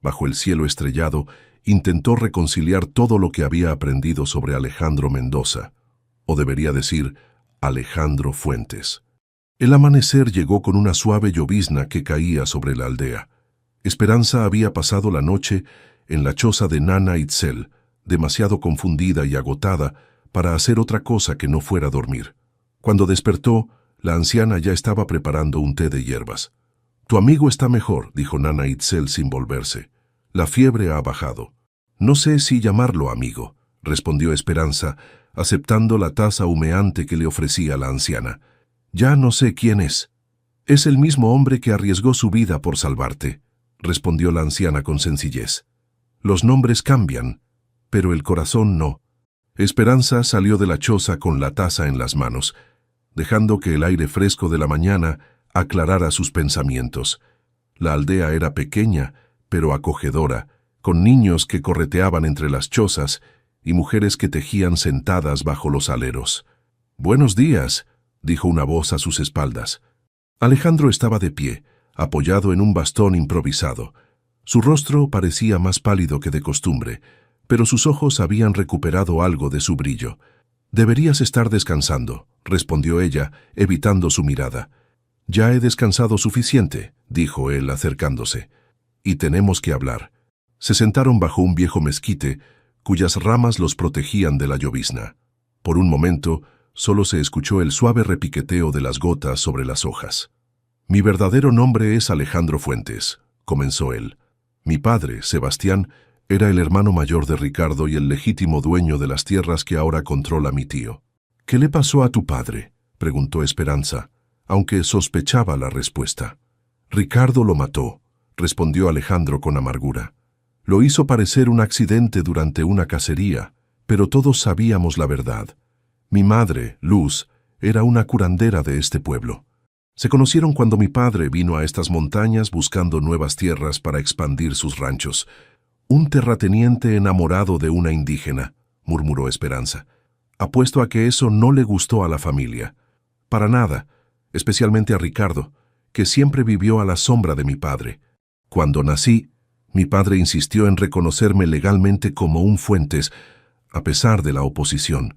Bajo el cielo estrellado, intentó reconciliar todo lo que había aprendido sobre Alejandro Mendoza, o debería decir, Alejandro Fuentes. El amanecer llegó con una suave llovizna que caía sobre la aldea. Esperanza había pasado la noche en la choza de Nana Itzel, demasiado confundida y agotada para hacer otra cosa que no fuera dormir. Cuando despertó, la anciana ya estaba preparando un té de hierbas. «Tu amigo está mejor», dijo Nana Itzel sin volverse. «La fiebre ha bajado». «No sé si llamarlo amigo», respondió Esperanza, aceptando la taza humeante que le ofrecía la anciana. «Ya no sé quién es». «Es el mismo hombre que arriesgó su vida por salvarte», respondió la anciana con sencillez. «Los nombres cambian, pero el corazón no». Esperanza salió de la choza con la taza en las manos, dejando que el aire fresco de la mañana aclarara sus pensamientos. La aldea era pequeña, pero acogedora, con niños que correteaban entre las chozas y mujeres que tejían sentadas bajo los aleros. «Buenos días», dijo una voz a sus espaldas. Alejandro estaba de pie, apoyado en un bastón improvisado. Su rostro parecía más pálido que de costumbre, pero sus ojos habían recuperado algo de su brillo. «Deberías estar descansando», respondió ella, evitando su mirada. «Ya he descansado suficiente», dijo él acercándose. «Y tenemos que hablar». Se sentaron bajo un viejo mezquite, cuyas ramas los protegían de la llovizna. Por un momento, solo se escuchó el suave repiqueteo de las gotas sobre las hojas. «Mi verdadero nombre es Alejandro Fuentes», comenzó él. «Mi padre, Sebastián, era el hermano mayor de Ricardo y el legítimo dueño de las tierras que ahora controla mi tío». «¿Qué le pasó a tu padre?», preguntó Esperanza, aunque sospechaba la respuesta. «Ricardo lo mató», respondió Alejandro con amargura. Lo hizo parecer un accidente durante una cacería, pero todos sabíamos la verdad. Mi madre, Luz, era una curandera de este pueblo. Se conocieron cuando mi padre vino a estas montañas buscando nuevas tierras para expandir sus ranchos. Un terrateniente enamorado de una indígena, murmuró Esperanza. Apuesto a que eso no le gustó a la familia. Para nada, especialmente a Ricardo, que siempre vivió a la sombra de mi padre. Cuando nací, mi padre insistió en reconocerme legalmente como un Fuentes, a pesar de la oposición.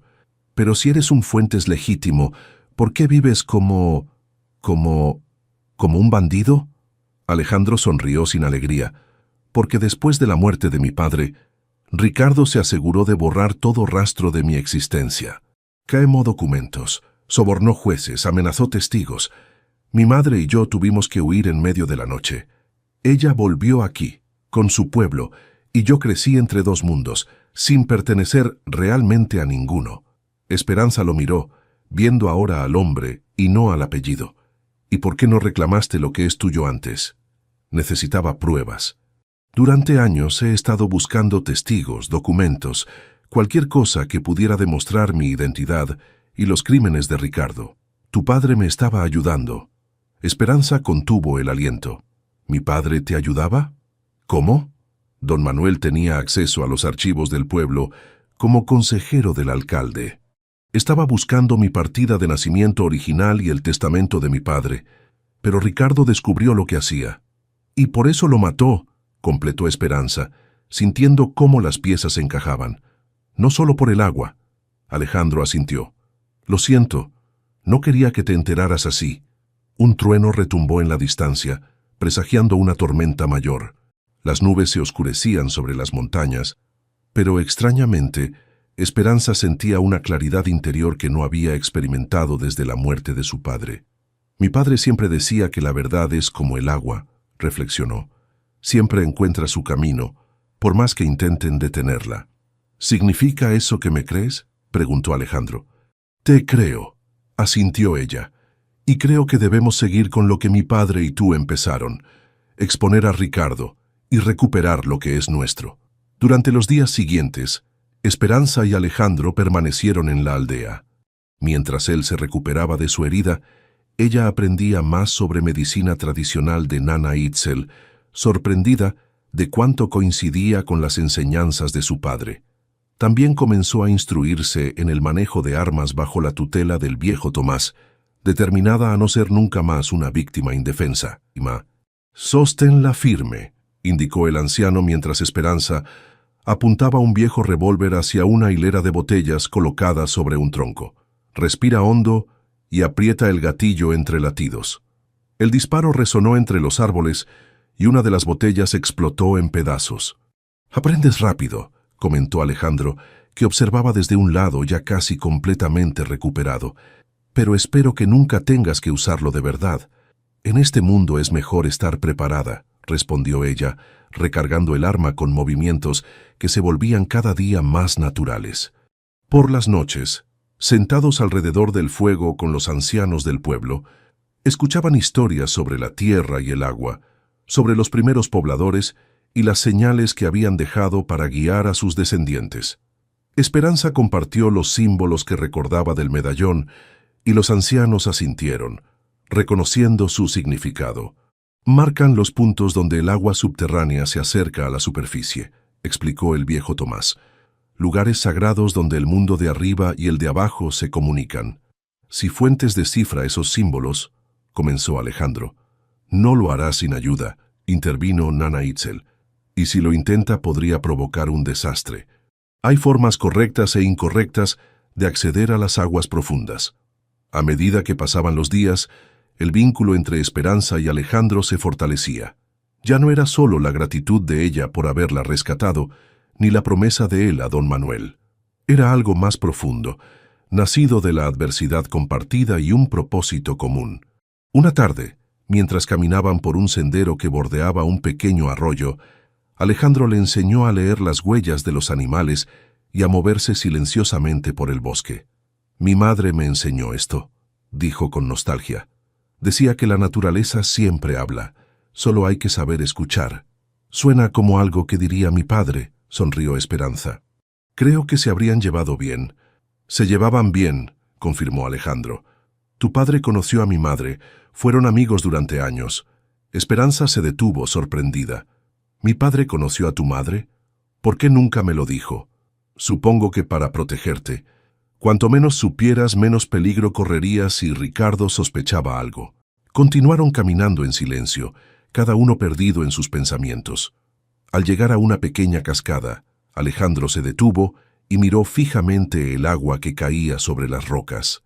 Pero si eres un Fuentes legítimo, ¿por qué vives como un bandido? Alejandro sonrió sin alegría, porque después de la muerte de mi padre, Ricardo se aseguró de borrar todo rastro de mi existencia. Quemó documentos, sobornó jueces, amenazó testigos. Mi madre y yo tuvimos que huir en medio de la noche. Ella volvió aquí, con su pueblo, y yo crecí entre dos mundos, sin pertenecer realmente a ninguno. Esperanza lo miró, viendo ahora al hombre y no al apellido. ¿Y por qué no reclamaste lo que es tuyo antes? Necesitaba pruebas. Durante años he estado buscando testigos, documentos, cualquier cosa que pudiera demostrar mi identidad y los crímenes de Ricardo. Tu padre me estaba ayudando. Esperanza contuvo el aliento. ¿Mi padre te ayudaba? ¿Cómo? Don Manuel tenía acceso a los archivos del pueblo como consejero del alcalde. Estaba buscando mi partida de nacimiento original y el testamento de mi padre, pero Ricardo descubrió lo que hacía. Y por eso lo mató, completó Esperanza, sintiendo cómo las piezas encajaban. No solo por el agua. Alejandro asintió. Lo siento, no quería que te enteraras así. Un trueno retumbó en la distancia, presagiando una tormenta mayor. Las nubes se oscurecían sobre las montañas, pero extrañamente, Esperanza sentía una claridad interior que no había experimentado desde la muerte de su padre. Mi padre siempre decía que la verdad es como el agua, reflexionó. Siempre encuentra su camino, por más que intenten detenerla. ¿Significa eso que me crees?, preguntó Alejandro. Te creo, asintió ella, y creo que debemos seguir con lo que mi padre y tú empezaron, exponer a Ricardo y recuperar lo que es nuestro. Durante los días siguientes, Esperanza y Alejandro permanecieron en la aldea. Mientras él se recuperaba de su herida, ella aprendía más sobre medicina tradicional de Nana Itzel, sorprendida de cuánto coincidía con las enseñanzas de su padre. También comenzó a instruirse en el manejo de armas bajo la tutela del viejo Tomás, determinada a no ser nunca más una víctima indefensa. «Sóstenla firme», indicó el anciano mientras Esperanza apuntaba un viejo revólver hacia una hilera de botellas colocadas sobre un tronco. Respira hondo y aprieta el gatillo entre latidos. El disparo resonó entre los árboles y una de las botellas explotó en pedazos. «Aprendes rápido», comentó Alejandro, que observaba desde un lado ya casi completamente recuperado. «Pero espero que nunca tengas que usarlo de verdad. En este mundo es mejor estar preparada», respondió ella, recargando el arma con movimientos que se volvían cada día más naturales. Por las noches, sentados alrededor del fuego con los ancianos del pueblo, escuchaban historias sobre la tierra y el agua, sobre los primeros pobladores y las señales que habían dejado para guiar a sus descendientes. Esperanza compartió los símbolos que recordaba del medallón y los ancianos asintieron, reconociendo su significado. «Marcan los puntos donde el agua subterránea se acerca a la superficie», explicó el viejo Tomás. «Lugares sagrados donde el mundo de arriba y el de abajo se comunican. Si Fuentes descifra esos símbolos», comenzó Alejandro. «No lo hará sin ayuda», intervino Nana Itzel. «Y si lo intenta podría provocar un desastre. Hay formas correctas e incorrectas de acceder a las aguas profundas». A medida que pasaban los días, el vínculo entre Esperanza y Alejandro se fortalecía. Ya no era solo la gratitud de ella por haberla rescatado, ni la promesa de él a don Manuel. Era algo más profundo, nacido de la adversidad compartida y un propósito común. Una tarde, mientras caminaban por un sendero que bordeaba un pequeño arroyo, Alejandro le enseñó a leer las huellas de los animales y a moverse silenciosamente por el bosque. «Mi madre me enseñó esto», dijo con nostalgia. «Decía que la naturaleza siempre habla, Solo hay que saber escuchar. Suena como algo que diría mi padre, sonrió Esperanza. Creo que se habrían llevado bien. Se llevaban bien, confirmó Alejandro. Tu padre conoció a mi madre, fueron amigos durante años. Esperanza se detuvo, sorprendida. ¿Mi padre conoció a tu madre? ¿Por qué nunca me lo dijo? Supongo que para protegerte. Cuanto menos supieras, menos peligro correrías si Ricardo sospechaba algo. Continuaron caminando en silencio, cada uno perdido en sus pensamientos. Al llegar a una pequeña cascada, Alejandro se detuvo y miró fijamente el agua que caía sobre las rocas.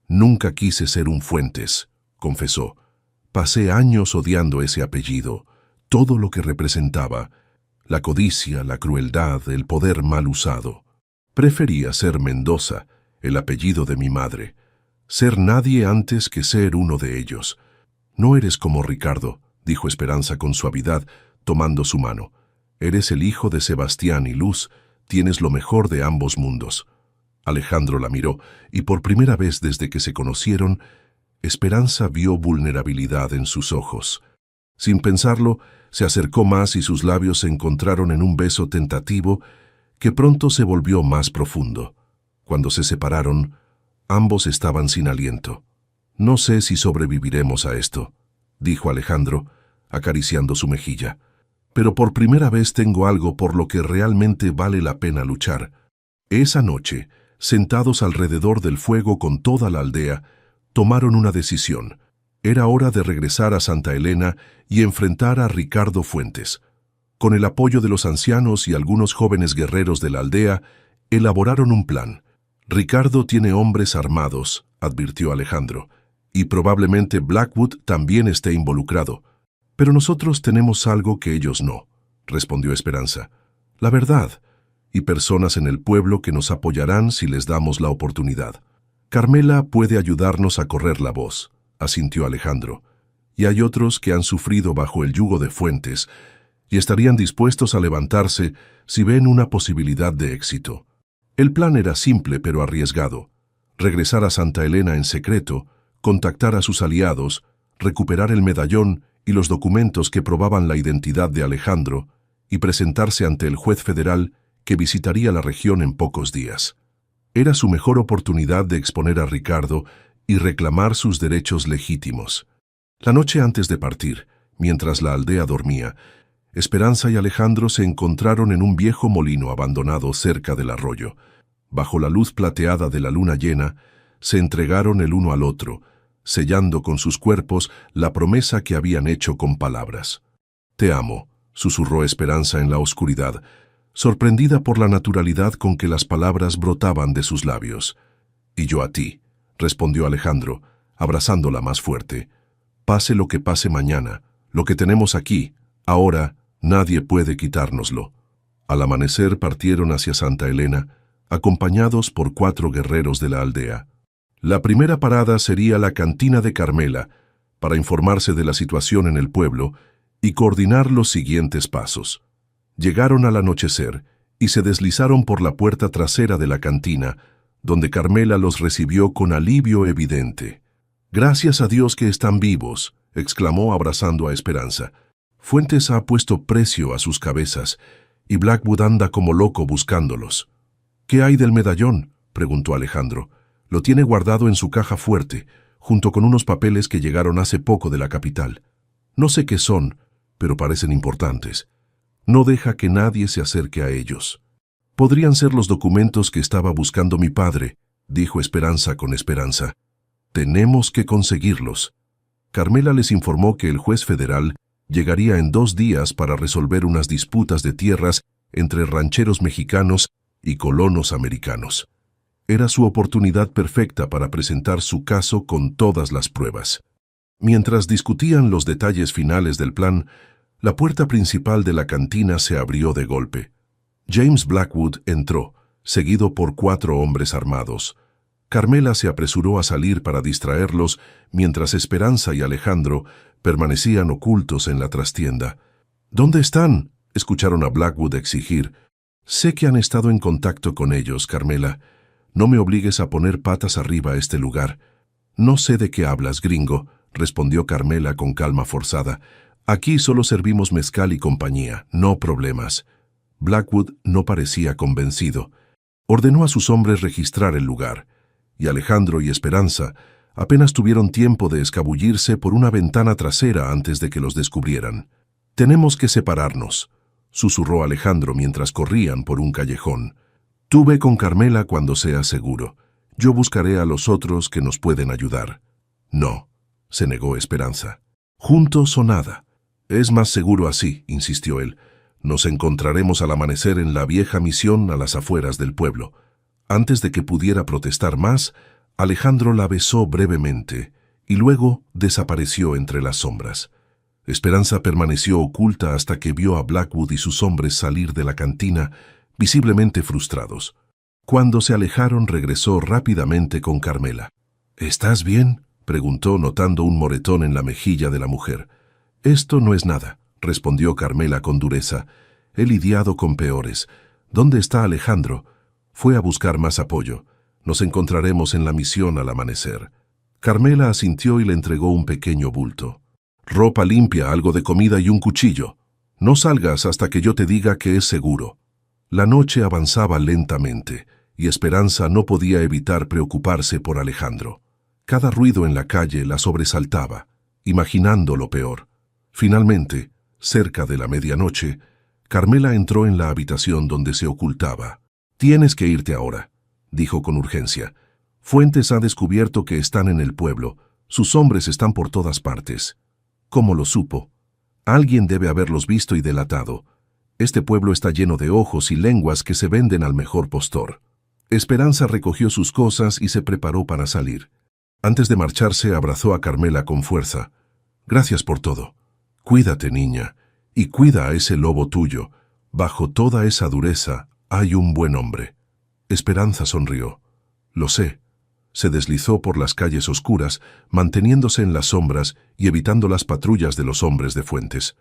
Nunca quise ser un Fuentes, confesó. Pasé años odiando ese apellido, todo lo que representaba, la codicia, la crueldad, el poder mal usado. Prefería ser Mendoza, el apellido de mi madre, ser nadie antes que ser uno de ellos. No eres como Ricardo, dijo Esperanza con suavidad, tomando su mano. Eres el hijo de Sebastián y Luz, tienes lo mejor de ambos mundos. Alejandro la miró, y por primera vez desde que se conocieron, Esperanza vio vulnerabilidad en sus ojos. Sin pensarlo, se acercó más y sus labios se encontraron en un beso tentativo que pronto se volvió más profundo. Cuando se separaron, ambos estaban sin aliento. No sé si sobreviviremos a esto, dijo Alejandro, acariciando su mejilla. Pero por primera vez tengo algo por lo que realmente vale la pena luchar. Esa noche, sentados alrededor del fuego con toda la aldea, tomaron una decisión. Era hora de regresar a Santa Elena y enfrentar a Ricardo Fuentes. Con el apoyo de los ancianos y algunos jóvenes guerreros de la aldea, elaboraron un plan. Ricardo tiene hombres armados, advirtió Alejandro, y probablemente Blackwood también esté involucrado. Pero nosotros tenemos algo que ellos no, respondió Esperanza. La verdad, y personas en el pueblo que nos apoyarán si les damos la oportunidad. Carmela puede ayudarnos a correr la voz, asintió Alejandro, y hay otros que han sufrido bajo el yugo de Fuentes y estarían dispuestos a levantarse si ven una posibilidad de éxito. El plan era simple pero arriesgado. Regresar a Santa Elena en secreto, contactar a sus aliados, recuperar el medallón y los documentos que probaban la identidad de Alejandro y presentarse ante el juez federal que visitaría la región en pocos días. Era su mejor oportunidad de exponer a Ricardo y reclamar sus derechos legítimos. La noche antes de partir, mientras la aldea dormía, Esperanza y Alejandro se encontraron en un viejo molino abandonado cerca del arroyo. Bajo la luz plateada de la luna llena, se entregaron el uno al otro, sellando con sus cuerpos la promesa que habían hecho con palabras. «Te amo», susurró Esperanza en la oscuridad, sorprendida por la naturalidad con que las palabras brotaban de sus labios. «Y yo a ti», respondió Alejandro, abrazándola más fuerte. «Pase lo que pase mañana, lo que tenemos aquí, ahora, nadie puede quitárnoslo». Al amanecer partieron hacia Santa Elena, acompañados por 4 guerreros de la aldea. La primera parada sería la cantina de Carmela, para informarse de la situación en el pueblo y coordinar los siguientes pasos. Llegaron al anochecer y se deslizaron por la puerta trasera de la cantina, donde Carmela los recibió con alivio evidente. «Gracias a Dios que están vivos», exclamó abrazando a Esperanza. «Fuentes ha puesto precio a sus cabezas y Blackwood anda como loco buscándolos». «¿Qué hay del medallón?», preguntó Alejandro. «Lo tiene guardado en su caja fuerte, junto con unos papeles que llegaron hace poco de la capital. No sé qué son, pero parecen importantes. No deja que nadie se acerque a ellos». «Podrían ser los documentos que estaba buscando mi padre», dijo Esperanza con esperanza. «Tenemos que conseguirlos». Carmela les informó que el juez federal llegaría en 2 días para resolver unas disputas de tierras entre rancheros mexicanos y colonos americanos. Era su oportunidad perfecta para presentar su caso con todas las pruebas. Mientras discutían los detalles finales del plan, la puerta principal de la cantina se abrió de golpe. James Blackwood entró, seguido por 4 hombres armados. Carmela se apresuró a salir para distraerlos, mientras Esperanza y Alejandro permanecían ocultos en la trastienda. «¿Dónde están?», escucharon a Blackwood exigir. «Sé que han estado en contacto con ellos, Carmela. No me obligues a poner patas arriba a este lugar». «No sé de qué hablas, gringo», respondió Carmela con calma forzada. Aquí solo servimos mezcal y compañía, no problemas. Blackwood no parecía convencido. Ordenó a sus hombres registrar el lugar, y Alejandro y Esperanza apenas tuvieron tiempo de escabullirse por una ventana trasera antes de que los descubrieran. «Tenemos que separarnos», susurró Alejandro mientras corrían por un callejón. «Tú ve con Carmela cuando sea seguro. Yo buscaré a los otros que nos pueden ayudar». «No», se negó Esperanza. «Juntos o nada. Es más seguro así», insistió él. «Nos encontraremos al amanecer en la vieja misión a las afueras del pueblo». Antes de que pudiera protestar más, Alejandro la besó brevemente y luego desapareció entre las sombras. Esperanza permaneció oculta hasta que vio a Blackwood y sus hombres salir de la cantina, visiblemente frustrados. Cuando se alejaron, regresó rápidamente con Carmela. «¿Estás bien?», preguntó, notando un moretón en la mejilla de la mujer. «Esto no es nada», respondió Carmela con dureza. «He lidiado con peores. ¿Dónde está Alejandro?» «Fue a buscar más apoyo. Nos encontraremos en la misión al amanecer». Carmela asintió y le entregó un pequeño bulto. «Ropa limpia, algo de comida y un cuchillo. No salgas hasta que yo te diga que es seguro». La noche avanzaba lentamente, y Esperanza no podía evitar preocuparse por Alejandro. Cada ruido en la calle la sobresaltaba, imaginando lo peor. Finalmente, cerca de la medianoche, Carmela entró en la habitación donde se ocultaba. «Tienes que irte ahora», dijo con urgencia. «Fuentes ha descubierto que están en el pueblo. Sus hombres están por todas partes». «¿Cómo lo supo?» «Alguien debe haberlos visto y delatado. Este pueblo está lleno de ojos y lenguas que se venden al mejor postor». Esperanza recogió sus cosas y se preparó para salir. Antes de marcharse, abrazó a Carmela con fuerza. «Gracias por todo. Cuídate, niña, y cuida a ese lobo tuyo. Bajo toda esa dureza hay un buen hombre». Esperanza sonrió. «Lo sé». Se deslizó por las calles oscuras, manteniéndose en las sombras y evitando las patrullas de los hombres de Fuentes.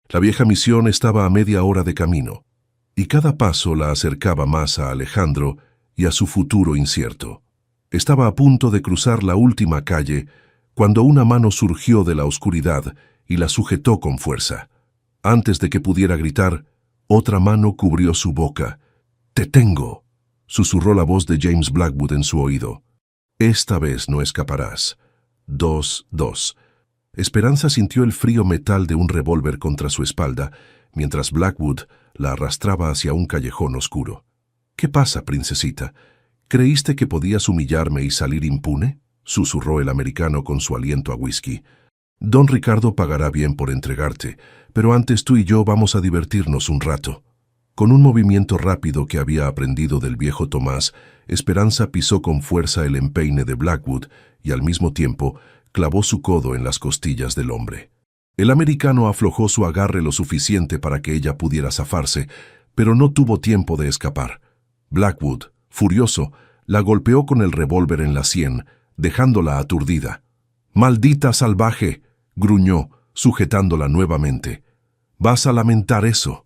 La vieja misión estaba a media hora de camino, y cada paso la acercaba más a Alejandro y a su futuro incierto. Estaba a punto de cruzar la última calle cuando una mano surgió de la oscuridad y la sujetó con fuerza. Antes de que pudiera gritar, otra mano cubrió su boca. «Te tengo», susurró la voz de James Blackwood en su oído. «Esta vez no escaparás». 2-2. Esperanza sintió el frío metal de un revólver contra su espalda, mientras Blackwood la arrastraba hacia un callejón oscuro. «¿Qué pasa, princesita? ¿Creíste que podías humillarme y salir impune?», susurró el americano con su aliento a whisky. «Don Ricardo pagará bien por entregarte, pero antes tú y yo vamos a divertirnos un rato». Con un movimiento rápido que había aprendido del viejo Tomás, Esperanza pisó con fuerza el empeine de Blackwood y al mismo tiempo clavó su codo en las costillas del hombre. El americano aflojó su agarre lo suficiente para que ella pudiera zafarse, pero no tuvo tiempo de escapar. Blackwood, furioso, la golpeó con el revólver en la sien, dejándola aturdida. «¡Maldita salvaje!», gruñó, sujetándola nuevamente. «Vas a lamentar eso».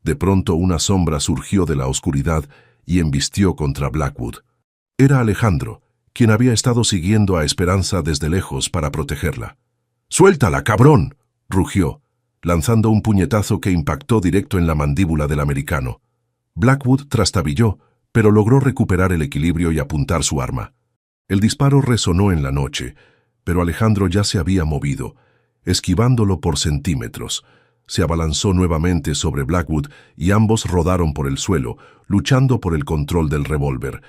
De pronto una sombra surgió de la oscuridad y embistió contra Blackwood. Era Alejandro, quien había estado siguiendo a Esperanza desde lejos para protegerla. «¡Suéltala, cabrón!», rugió, lanzando un puñetazo que impactó directo en la mandíbula del americano. Blackwood trastabilló, pero logró recuperar el equilibrio y apuntar su arma. El disparo resonó en la noche, pero Alejandro ya se había movido, esquivándolo por centímetros. Se abalanzó nuevamente sobre Blackwood y ambos rodaron por el suelo, luchando por el control del revólver.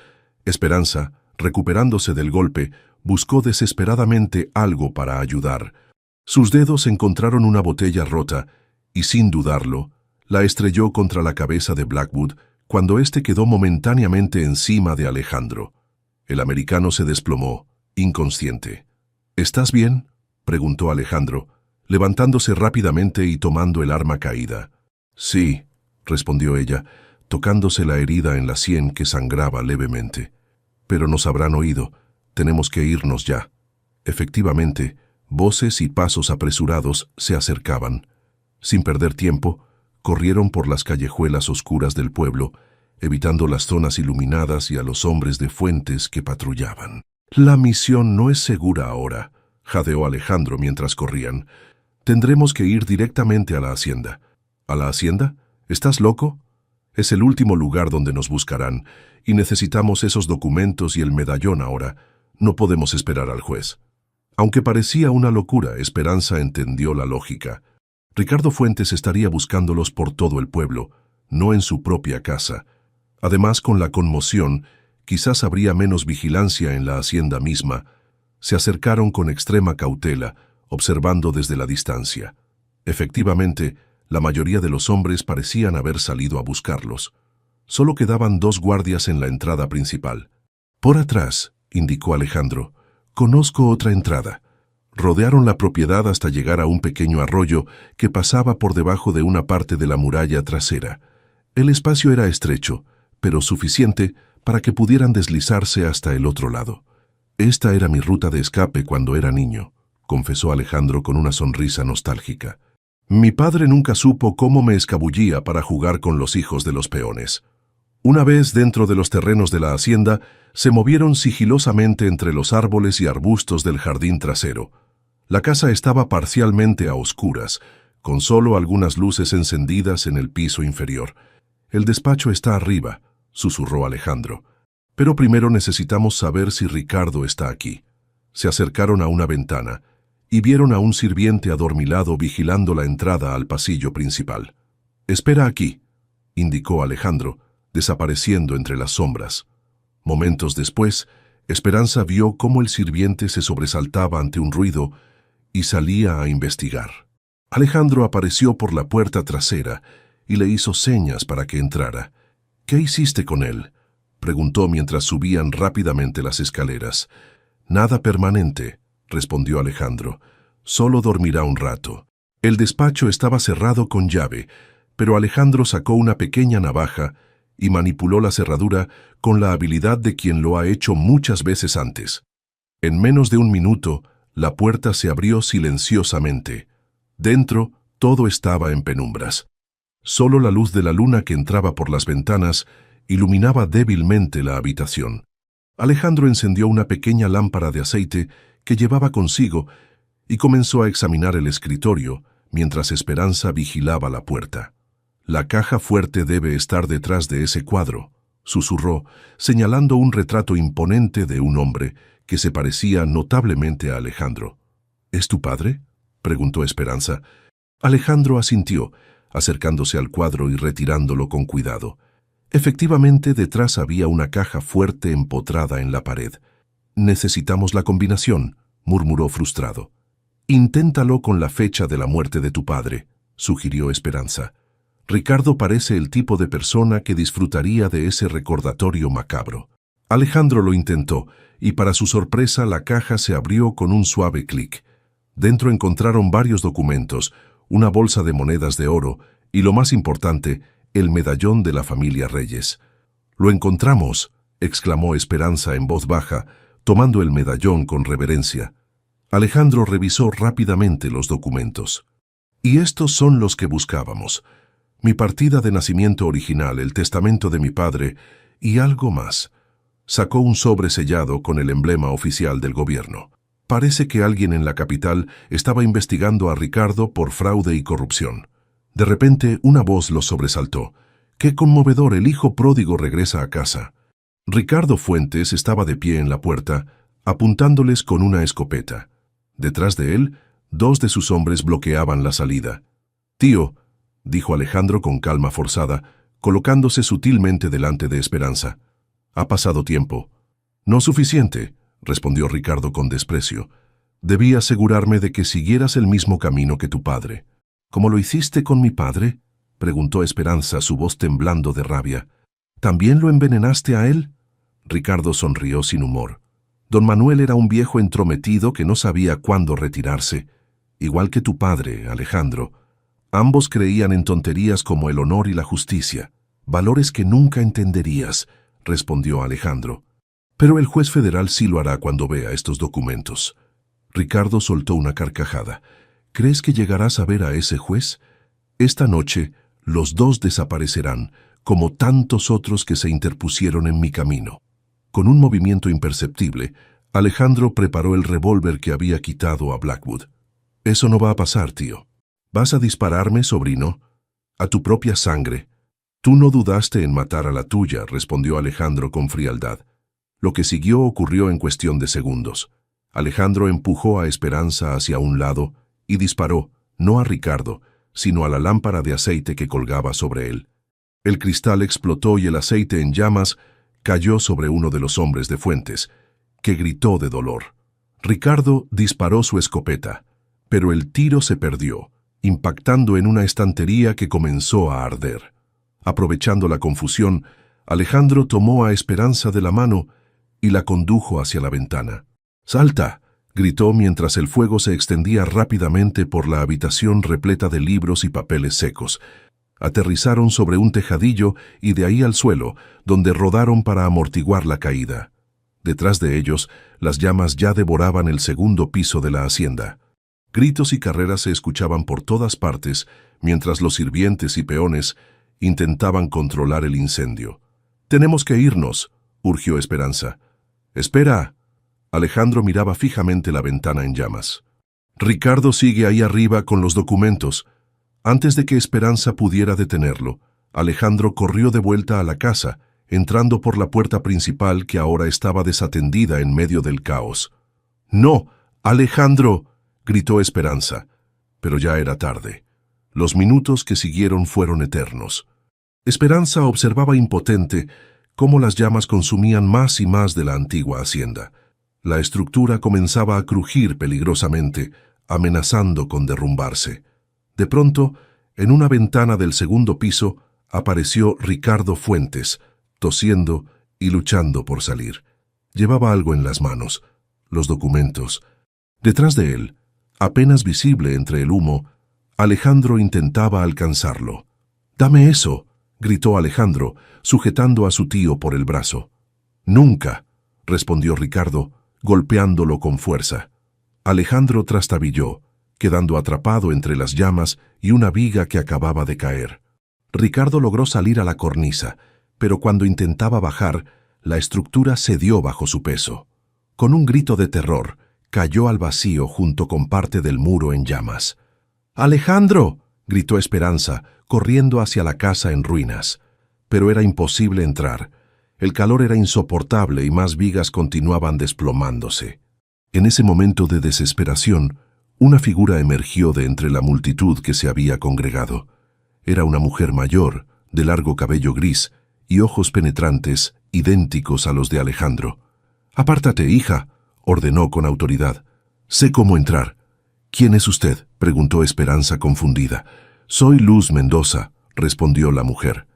Esperanza, recuperándose del golpe, buscó desesperadamente algo para ayudar. Sus dedos encontraron una botella rota y, sin dudarlo, la estrelló contra la cabeza de Blackwood cuando éste quedó momentáneamente encima de Alejandro. El americano se desplomó, inconsciente. «¿Estás bien?», preguntó Alejandro, levantándose rápidamente y tomando el arma caída. «Sí», respondió ella, tocándose la herida en la sien que sangraba levemente. «Pero nos habrán oído. Tenemos que irnos ya». Efectivamente, voces y pasos apresurados se acercaban. Sin perder tiempo, corrieron por las callejuelas oscuras del pueblo, evitando las zonas iluminadas y a los hombres de Fuentes que patrullaban. «La misión no es segura ahora», jadeó Alejandro mientras corrían. Tendremos que ir directamente a la hacienda. ¿A la hacienda? ¿Estás loco? Es el último lugar donde nos buscarán, y necesitamos esos documentos y el medallón ahora. No podemos esperar al juez. Aunque parecía una locura, Esperanza entendió la lógica. Ricardo Fuentes estaría buscándolos por todo el pueblo, no en su propia casa. Además, con la conmoción, quizás habría menos vigilancia en la hacienda misma. Se acercaron con extrema cautela, observando desde la distancia. Efectivamente, la mayoría de los hombres parecían haber salido a buscarlos. Solo quedaban 2 guardias en la entrada principal. Por atrás, indicó Alejandro, conozco otra entrada. Rodearon la propiedad hasta llegar a un pequeño arroyo que pasaba por debajo de una parte de la muralla trasera. El espacio era estrecho, pero suficiente para que pudieran deslizarse hasta el otro lado. Esta era mi ruta de escape cuando era niño, confesó Alejandro con una sonrisa nostálgica. Mi padre nunca supo cómo me escabullía para jugar con los hijos de los peones. Una vez dentro de los terrenos de la hacienda, se movieron sigilosamente entre los árboles y arbustos del jardín trasero. La casa estaba parcialmente a oscuras, con solo algunas luces encendidas en el piso inferior. El despacho está arriba, susurró Alejandro. Pero primero necesitamos saber si Ricardo está aquí. Se acercaron a una ventana y vieron a un sirviente adormilado vigilando la entrada al pasillo principal. «Espera aquí», indicó Alejandro, desapareciendo entre las sombras. Momentos después, Esperanza vio cómo el sirviente se sobresaltaba ante un ruido y salía a investigar. Alejandro apareció por la puerta trasera y le hizo señas para que entrara. «¿Qué hiciste con él?», preguntó mientras subían rápidamente las escaleras. «Nada permanente», respondió Alejandro. «Solo dormirá un rato». El despacho estaba cerrado con llave, pero Alejandro sacó una pequeña navaja y manipuló la cerradura con la habilidad de quien lo ha hecho muchas veces antes. En menos de un minuto, la puerta se abrió silenciosamente. Dentro, todo estaba en penumbras. Solo la luz de la luna que entraba por las ventanas iluminaba débilmente la habitación. Alejandro encendió una pequeña lámpara de aceite que llevaba consigo y comenzó a examinar el escritorio mientras Esperanza vigilaba la puerta. «La caja fuerte debe estar detrás de ese cuadro», susurró, señalando un retrato imponente de un hombre que se parecía notablemente a Alejandro. «¿Es tu padre?», preguntó Esperanza. Alejandro asintió, acercándose al cuadro y retirándolo con cuidado. Efectivamente, detrás había una caja fuerte empotrada en la pared. «Necesitamos la combinación», murmuró frustrado. «Inténtalo con la fecha de la muerte de tu padre», sugirió Esperanza. Ricardo parece el tipo de persona que disfrutaría de ese recordatorio macabro. Alejandro lo intentó, y para su sorpresa la caja se abrió con un suave clic. Dentro encontraron varios documentos, una bolsa de monedas de oro y, lo más importante, el medallón de la familia Reyes. «Lo encontramos», exclamó Esperanza en voz baja, tomando el medallón con reverencia. Alejandro revisó rápidamente los documentos. «Y estos son los que buscábamos. Mi partida de nacimiento original, el testamento de mi padre y algo más». Sacó un sobre sellado con el emblema oficial del gobierno. Parece que alguien en la capital estaba investigando a Ricardo por fraude y corrupción. De repente, una voz lo sobresaltó. «¡Qué conmovedor! El hijo pródigo regresa a casa». Ricardo Fuentes estaba de pie en la puerta, apuntándoles con una escopeta. Detrás de él, 2 de sus hombres bloqueaban la salida. «Tío», dijo Alejandro con calma forzada, colocándose sutilmente delante de Esperanza. «Ha pasado tiempo». «No suficiente», respondió Ricardo con desprecio. «Debí asegurarme de que siguieras el mismo camino que tu padre». «¿Cómo lo hiciste con mi padre?», preguntó Esperanza, su voz temblando de rabia. «¿También lo envenenaste a él?». Ricardo sonrió sin humor. Don Manuel era un viejo entrometido que no sabía cuándo retirarse. Igual que tu padre, Alejandro. Ambos creían en tonterías como el honor y la justicia, valores que nunca entenderías, respondió Alejandro. Pero el juez federal sí lo hará cuando vea estos documentos. Ricardo soltó una carcajada. ¿Crees que llegarás a ver a ese juez? Esta noche, los 2 desaparecerán, como tantos otros que se interpusieron en mi camino. Con un movimiento imperceptible, Alejandro preparó el revólver que había quitado a Blackwood. Eso no va a pasar, tío. ¿Vas a dispararme, sobrino? A tu propia sangre. Tú no dudaste en matar a la tuya, respondió Alejandro con frialdad. Lo que siguió ocurrió en cuestión de segundos. Alejandro empujó a Esperanza hacia un lado y disparó, no a Ricardo, sino a la lámpara de aceite que colgaba sobre él. El cristal explotó y el aceite en llamas cayó sobre uno de los hombres de Fuentes, que gritó de dolor. Ricardo disparó su escopeta, pero el tiro se perdió, impactando en una estantería que comenzó a arder. Aprovechando la confusión, Alejandro tomó a Esperanza de la mano y la condujo hacia la ventana. ¡Salta!, gritó mientras el fuego se extendía rápidamente por la habitación repleta de libros y papeles secos. Aterrizaron sobre un tejadillo y de ahí al suelo, donde rodaron para amortiguar la caída. Detrás de ellos, las llamas ya devoraban el segundo piso de la hacienda. Gritos y carreras se escuchaban por todas partes, mientras los sirvientes y peones intentaban controlar el incendio. «Tenemos que irnos», urgió Esperanza. «Espera». Alejandro miraba fijamente la ventana en llamas. «Ricardo sigue ahí arriba con los documentos». Antes de que Esperanza pudiera detenerlo, Alejandro corrió de vuelta a la casa, entrando por la puerta principal que ahora estaba desatendida en medio del caos. «¡No, Alejandro!», gritó Esperanza, pero ya era tarde. Los minutos que siguieron fueron eternos. Esperanza observaba impotente cómo las llamas consumían más y más de la antigua hacienda. La estructura comenzaba a crujir peligrosamente, amenazando con derrumbarse. De pronto, en una ventana del segundo piso, apareció Ricardo Fuentes, tosiendo y luchando por salir. Llevaba algo en las manos, los documentos. Detrás de él, apenas visible entre el humo, Alejandro intentaba alcanzarlo. «¡Dame eso!», gritó Alejandro, sujetando a su tío por el brazo. «Nunca», respondió Ricardo, golpeándolo con fuerza. Alejandro trastabilló, quedando atrapado entre las llamas y una viga que acababa de caer. Ricardo logró salir a la cornisa, pero cuando intentaba bajar, la estructura cedió bajo su peso. Con un grito de terror, cayó al vacío junto con parte del muro en llamas. «¡Alejandro!», gritó Esperanza, corriendo hacia la casa en ruinas. Pero era imposible entrar. El calor era insoportable y más vigas continuaban desplomándose. En ese momento de desesperación, una figura emergió de entre la multitud que se había congregado. Era una mujer mayor, de largo cabello gris y ojos penetrantes, idénticos a los de Alejandro. «Apártate, hija», ordenó con autoridad. «Sé cómo entrar». «¿Quién es usted?», preguntó Esperanza confundida. «Soy Luz Mendoza», respondió la mujer.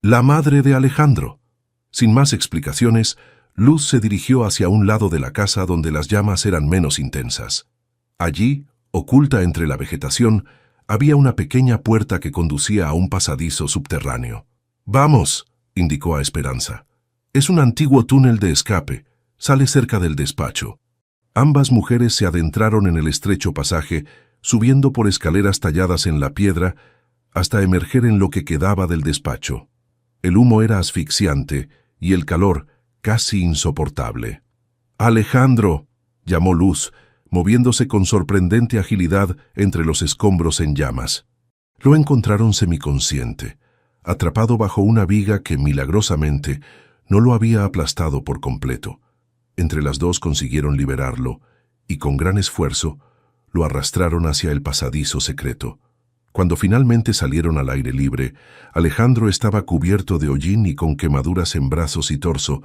«La madre de Alejandro». Sin más explicaciones, Luz se dirigió hacia un lado de la casa donde las llamas eran menos intensas. Allí, oculta entre la vegetación, había una pequeña puerta que conducía a un pasadizo subterráneo. «Vamos», indicó a Esperanza. «Es un antiguo túnel de escape. Sale cerca del despacho». Ambas mujeres se adentraron en el estrecho pasaje, subiendo por escaleras talladas en la piedra hasta emerger en lo que quedaba del despacho. El humo era asfixiante y el calor casi insoportable. «Alejandro», llamó Luz, moviéndose con sorprendente agilidad entre los escombros en llamas. Lo encontraron semiconsciente, atrapado bajo una viga que milagrosamente no lo había aplastado por completo. Entre las dos consiguieron liberarlo y con gran esfuerzo lo arrastraron hacia el pasadizo secreto. Cuando finalmente salieron al aire libre, Alejandro estaba cubierto de hollín y con quemaduras en brazos y torso,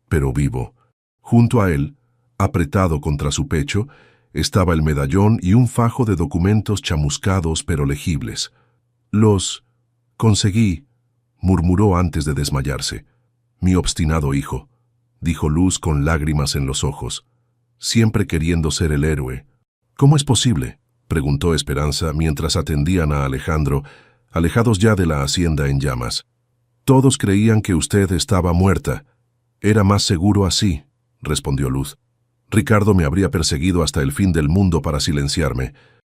pero vivo. Junto a él, apretado contra su pecho, estaba el medallón y un fajo de documentos chamuscados pero legibles. «Los conseguí», murmuró antes de desmayarse. «Mi obstinado hijo», dijo Luz con lágrimas en los ojos, siempre queriendo ser el héroe. «¿Cómo es posible?», preguntó Esperanza mientras atendían a Alejandro, alejados ya de la hacienda en llamas. «Todos creían que usted estaba muerta. Era más seguro así», respondió Luz. «Ricardo me habría perseguido hasta el fin del mundo para silenciarme.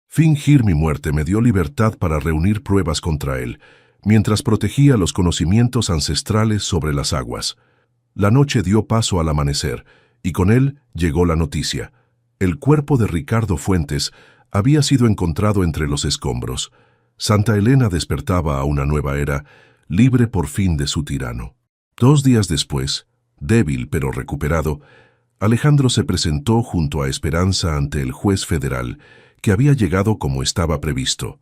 Fingir mi muerte me dio libertad para reunir pruebas contra él, mientras protegía los conocimientos ancestrales sobre las aguas. La noche dio paso al amanecer, y con él llegó la noticia. El cuerpo de Ricardo Fuentes había sido encontrado entre los escombros. Santa Elena despertaba a una nueva era, libre por fin de su tirano. 2 días después, débil pero recuperado, Alejandro se presentó junto a Esperanza ante el juez federal, que había llegado como estaba previsto.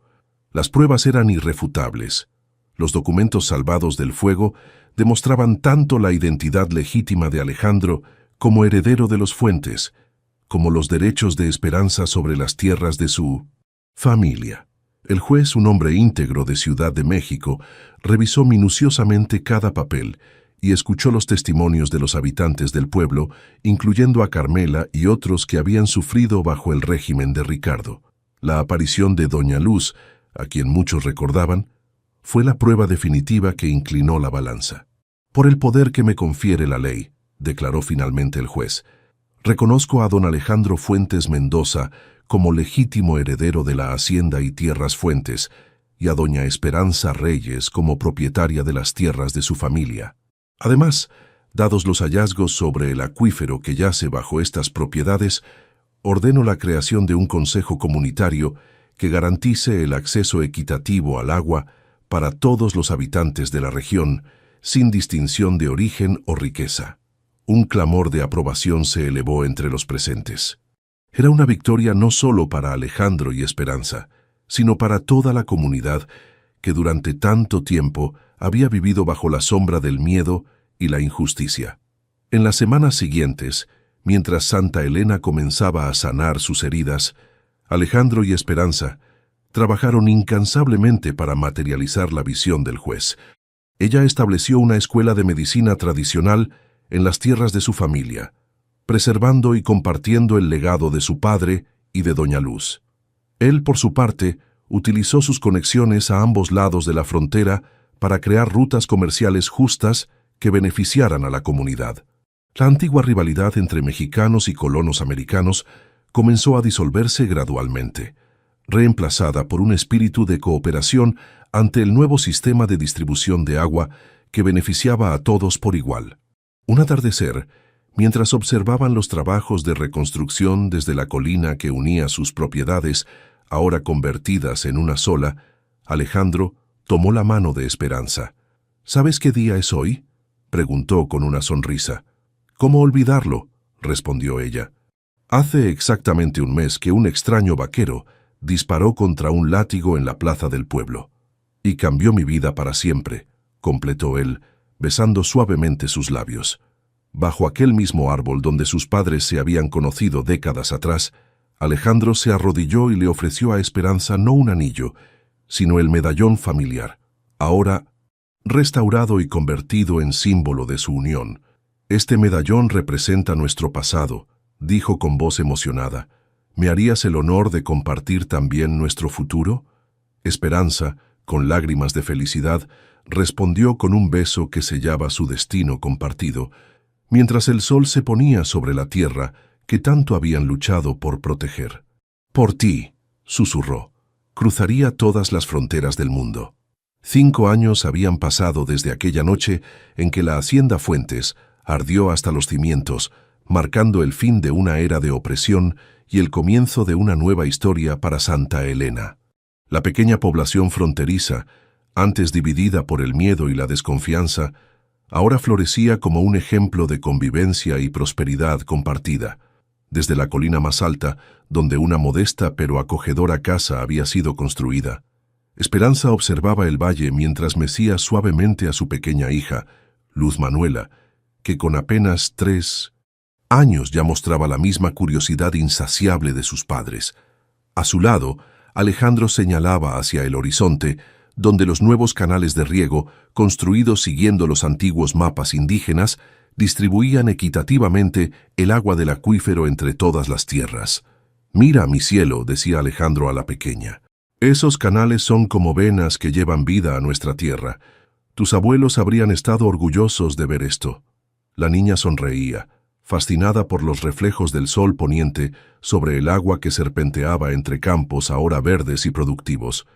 Las pruebas eran irrefutables. Los documentos salvados del fuego demostraban tanto la identidad legítima de Alejandro como heredero de los Fuentes, como los derechos de Esperanza sobre las tierras de su familia. El juez, un hombre íntegro de Ciudad de México, revisó minuciosamente cada papel y escuchó los testimonios de los habitantes del pueblo, incluyendo a Carmela y otros que habían sufrido bajo el régimen de Ricardo. La aparición de Doña Luz, a quien muchos recordaban, fue la prueba definitiva que inclinó la balanza. Por el poder que me confiere la ley, declaró finalmente el juez, reconozco a don Alejandro Fuentes Mendoza como legítimo heredero de la hacienda y tierras Fuentes, y a doña Esperanza Reyes como propietaria de las tierras de su familia. Además, dados los hallazgos sobre el acuífero que yace bajo estas propiedades, ordeno la creación de un consejo comunitario que garantice el acceso equitativo al agua para todos los habitantes de la región, sin distinción de origen o riqueza. Un clamor de aprobación se elevó entre los presentes. Era una victoria no solo para Alejandro y Esperanza, sino para toda la comunidad que durante tanto tiempo había vivido bajo la sombra del miedo y la injusticia. En las semanas siguientes, mientras Santa Elena comenzaba a sanar sus heridas, Alejandro y Esperanza trabajaron incansablemente para materializar la visión del juez. Ella estableció una escuela de medicina tradicional en las tierras de su familia, preservando y compartiendo el legado de su padre y de Doña Luz. Él, por su parte, utilizó sus conexiones a ambos lados de la frontera para crear rutas comerciales justas que beneficiaran a la comunidad. La antigua rivalidad entre mexicanos y colonos americanos comenzó a disolverse gradualmente, reemplazada por un espíritu de cooperación ante el nuevo sistema de distribución de agua que beneficiaba a todos por igual. Un atardecer, mientras observaban los trabajos de reconstrucción desde la colina que unía sus propiedades, ahora convertidas en una sola, Alejandro tomó la mano de Esperanza. ¿Sabes qué día es hoy?, preguntó con una sonrisa. ¿Cómo olvidarlo?, respondió ella. Hace exactamente un mes que un extraño vaquero disparó contra un látigo en la plaza del pueblo. Y cambió mi vida para siempre, completó él, besando suavemente sus labios. Bajo aquel mismo árbol donde sus padres se habían conocido décadas atrás, Alejandro se arrodilló y le ofreció a Esperanza no un anillo, sino el medallón familiar, ahora restaurado y convertido en símbolo de su unión. Este medallón representa nuestro pasado, dijo con voz emocionada. ¿Me harías el honor de compartir también nuestro futuro? Esperanza, con lágrimas de felicidad, respondió con un beso que sellaba su destino compartido, mientras el sol se ponía sobre la tierra que tanto habían luchado por proteger. Por ti, susurró, cruzaría todas las fronteras del mundo. 5 años habían pasado desde aquella noche en que la hacienda Fuentes ardió hasta los cimientos, marcando el fin de una era de opresión y el comienzo de una nueva historia para Santa Elena. La pequeña población fronteriza, antes dividida por el miedo y la desconfianza, ahora florecía como un ejemplo de convivencia y prosperidad compartida. Desde la colina más alta, donde una modesta pero acogedora casa había sido construida, Esperanza observaba el valle mientras mecía suavemente a su pequeña hija, Luz Manuela, que con apenas 3 años ya mostraba la misma curiosidad insaciable de sus padres. A su lado, Alejandro señalaba hacia el horizonte, donde los nuevos canales de riego, construidos siguiendo los antiguos mapas indígenas, distribuían equitativamente el agua del acuífero entre todas las tierras. «Mira, mi cielo», decía Alejandro a la pequeña. «Esos canales son como venas que llevan vida a nuestra tierra. Tus abuelos habrían estado orgullosos de ver esto». La niña sonreía, fascinada por los reflejos del sol poniente sobre el agua que serpenteaba entre campos ahora verdes y productivos.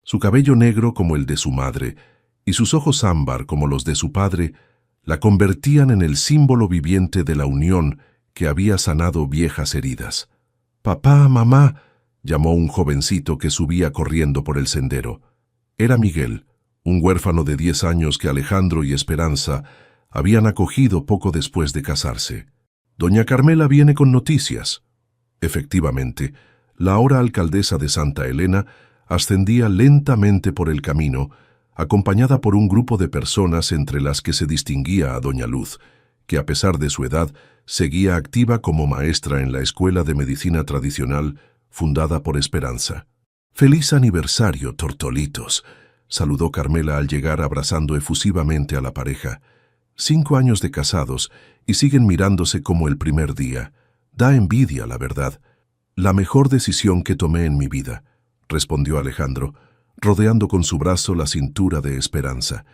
Su cabello negro como el de su madre y sus ojos ámbar como los de su padre la convertían en el símbolo viviente de la unión que había sanado viejas heridas. «Papá, mamá», llamó un jovencito que subía corriendo por el sendero. Era Miguel, un huérfano de 10 años que Alejandro y Esperanza habían acogido poco después de casarse. «Doña Carmela viene con noticias». Efectivamente, la ahora alcaldesa de Santa Elena ascendía lentamente por el camino, acompañada por un grupo de personas entre las que se distinguía a doña Luz, que a pesar de su edad seguía activa como maestra en la Escuela de Medicina Tradicional fundada por Esperanza. «Feliz aniversario, tortolitos», saludó Carmela al llegar abrazando efusivamente a la pareja. 5 años de casados y siguen mirándose como el primer día. Da envidia, la verdad. «La mejor decisión que tomé en mi vida», respondió Alejandro, rodeando con su brazo la cintura de Esperanza,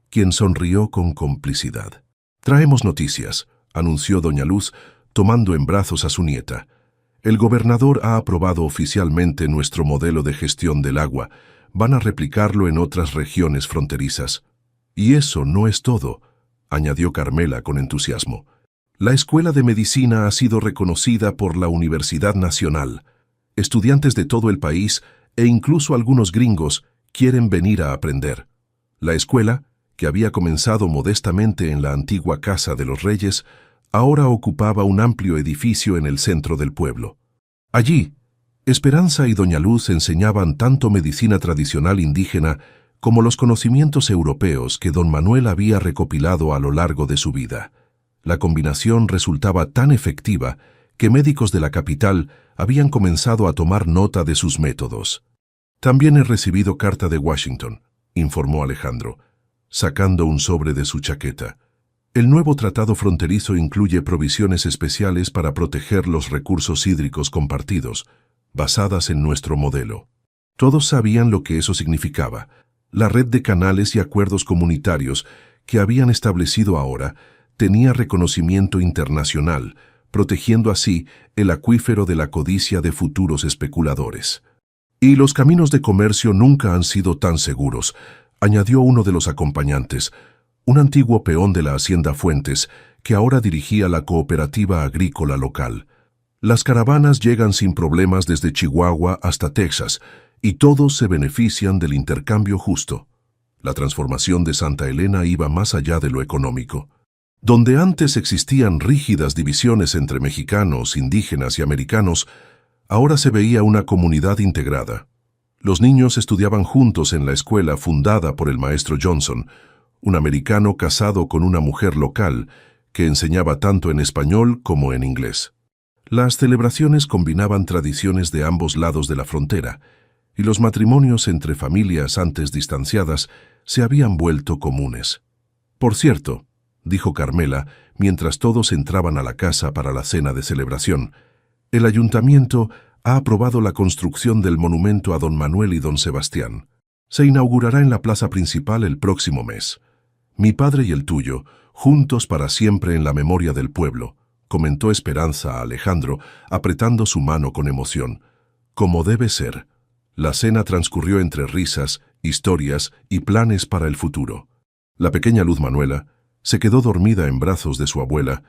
quien sonrió con complicidad. «Traemos noticias», anunció doña Luz, tomando en brazos a su nieta. «El gobernador ha aprobado oficialmente nuestro modelo de gestión del agua. Van a replicarlo en otras regiones fronterizas». «Y eso no es todo», añadió Carmela con entusiasmo. «La Escuela de Medicina ha sido reconocida por la Universidad Nacional. Estudiantes de todo el país e incluso algunos gringos quieren venir a aprender. La escuela, que había comenzado modestamente en la antigua Casa de los Reyes, ahora ocupaba un amplio edificio en el centro del pueblo. Allí, Esperanza y doña Luz enseñaban tanto medicina tradicional indígena como los conocimientos europeos que don Manuel había recopilado a lo largo de su vida. La combinación resultaba tan efectiva que médicos de la capital habían comenzado a tomar nota de sus métodos. «También he recibido carta de Washington», informó Alejandro, sacando un sobre de su chaqueta. «El nuevo tratado fronterizo incluye provisiones especiales para proteger los recursos hídricos compartidos, basadas en nuestro modelo». Todos sabían lo que eso significaba. La red de canales y acuerdos comunitarios que habían establecido ahora tenía reconocimiento internacional, protegiendo así el acuífero de la codicia de futuros especuladores. «Y los caminos de comercio nunca han sido tan seguros», añadió uno de los acompañantes, un antiguo peón de la Hacienda Fuentes, que ahora dirigía la cooperativa agrícola local. «Las caravanas llegan sin problemas desde Chihuahua hasta Texas, y todos se benefician del intercambio justo». La transformación de Santa Elena iba más allá de lo económico. Donde antes existían rígidas divisiones entre mexicanos, indígenas y americanos, ahora se veía una comunidad integrada. Los niños estudiaban juntos en la escuela fundada por el maestro Johnson, un americano casado con una mujer local que enseñaba tanto en español como en inglés. Las celebraciones combinaban tradiciones de ambos lados de la frontera, y los matrimonios entre familias antes distanciadas se habían vuelto comunes. «Por cierto», dijo Carmela, mientras todos entraban a la casa para la cena de celebración, «el ayuntamiento ha aprobado la construcción del monumento a don Manuel y don Sebastián. Se inaugurará en la plaza principal el próximo mes. Mi padre y el tuyo, juntos para siempre en la memoria del pueblo», comentó Esperanza a Alejandro, apretando su mano con emoción. «Como debe ser». La cena transcurrió entre risas, historias y planes para el futuro. La pequeña Luz Manuela se quedó dormida en brazos de su abuela,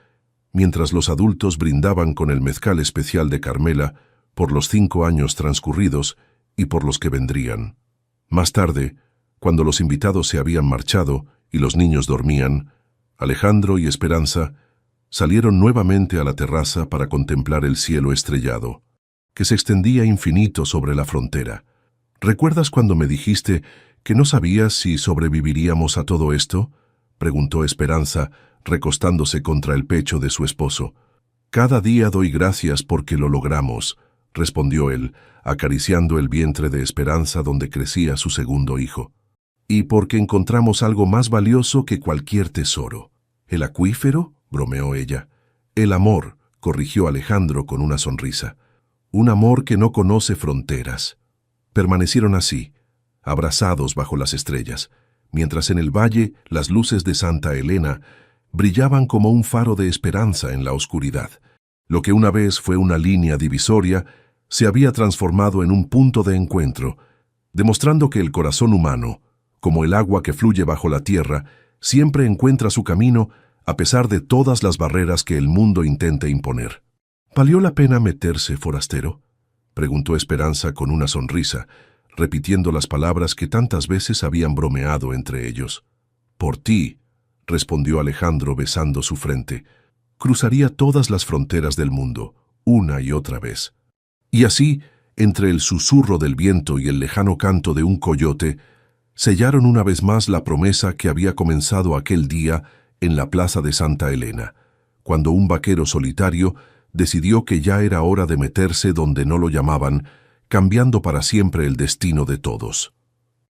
mientras los adultos brindaban con el mezcal especial de Carmela por los 5 años transcurridos y por los que vendrían. Más tarde, cuando los invitados se habían marchado y los niños dormían, Alejandro y Esperanza salieron nuevamente a la terraza para contemplar el cielo estrellado, que se extendía infinito sobre la frontera. «¿Recuerdas cuando me dijiste que no sabías si sobreviviríamos a todo esto?», preguntó Esperanza, recostándose contra el pecho de su esposo. «Cada día doy gracias porque lo logramos», respondió él, acariciando el vientre de Esperanza donde crecía su segundo hijo. «Y porque encontramos algo más valioso que cualquier tesoro». «¿El acuífero?», bromeó ella. «El amor», corrigió Alejandro con una sonrisa. «Un amor que no conoce fronteras». Permanecieron así, abrazados bajo las estrellas, mientras en el valle las luces de Santa Elena brillaban como un faro de esperanza en la oscuridad. Lo que una vez fue una línea divisoria se había transformado en un punto de encuentro, demostrando que el corazón humano, como el agua que fluye bajo la tierra, siempre encuentra su camino a pesar de todas las barreras que el mundo intente imponer. «¿Valió la pena meterse, forastero?», preguntó Esperanza con una sonrisa, repitiendo las palabras que tantas veces habían bromeado entre ellos. Por ti, respondió Alejandro besando su frente. Cruzaría todas las fronteras del mundo, una y otra vez. Y así, entre el susurro del viento y el lejano canto de un coyote, sellaron una vez más la promesa que había comenzado aquel día en la plaza de Santa Elena, cuando un vaquero solitario decidió que ya era hora de meterse donde no lo llamaban, cambiando para siempre el destino de todos.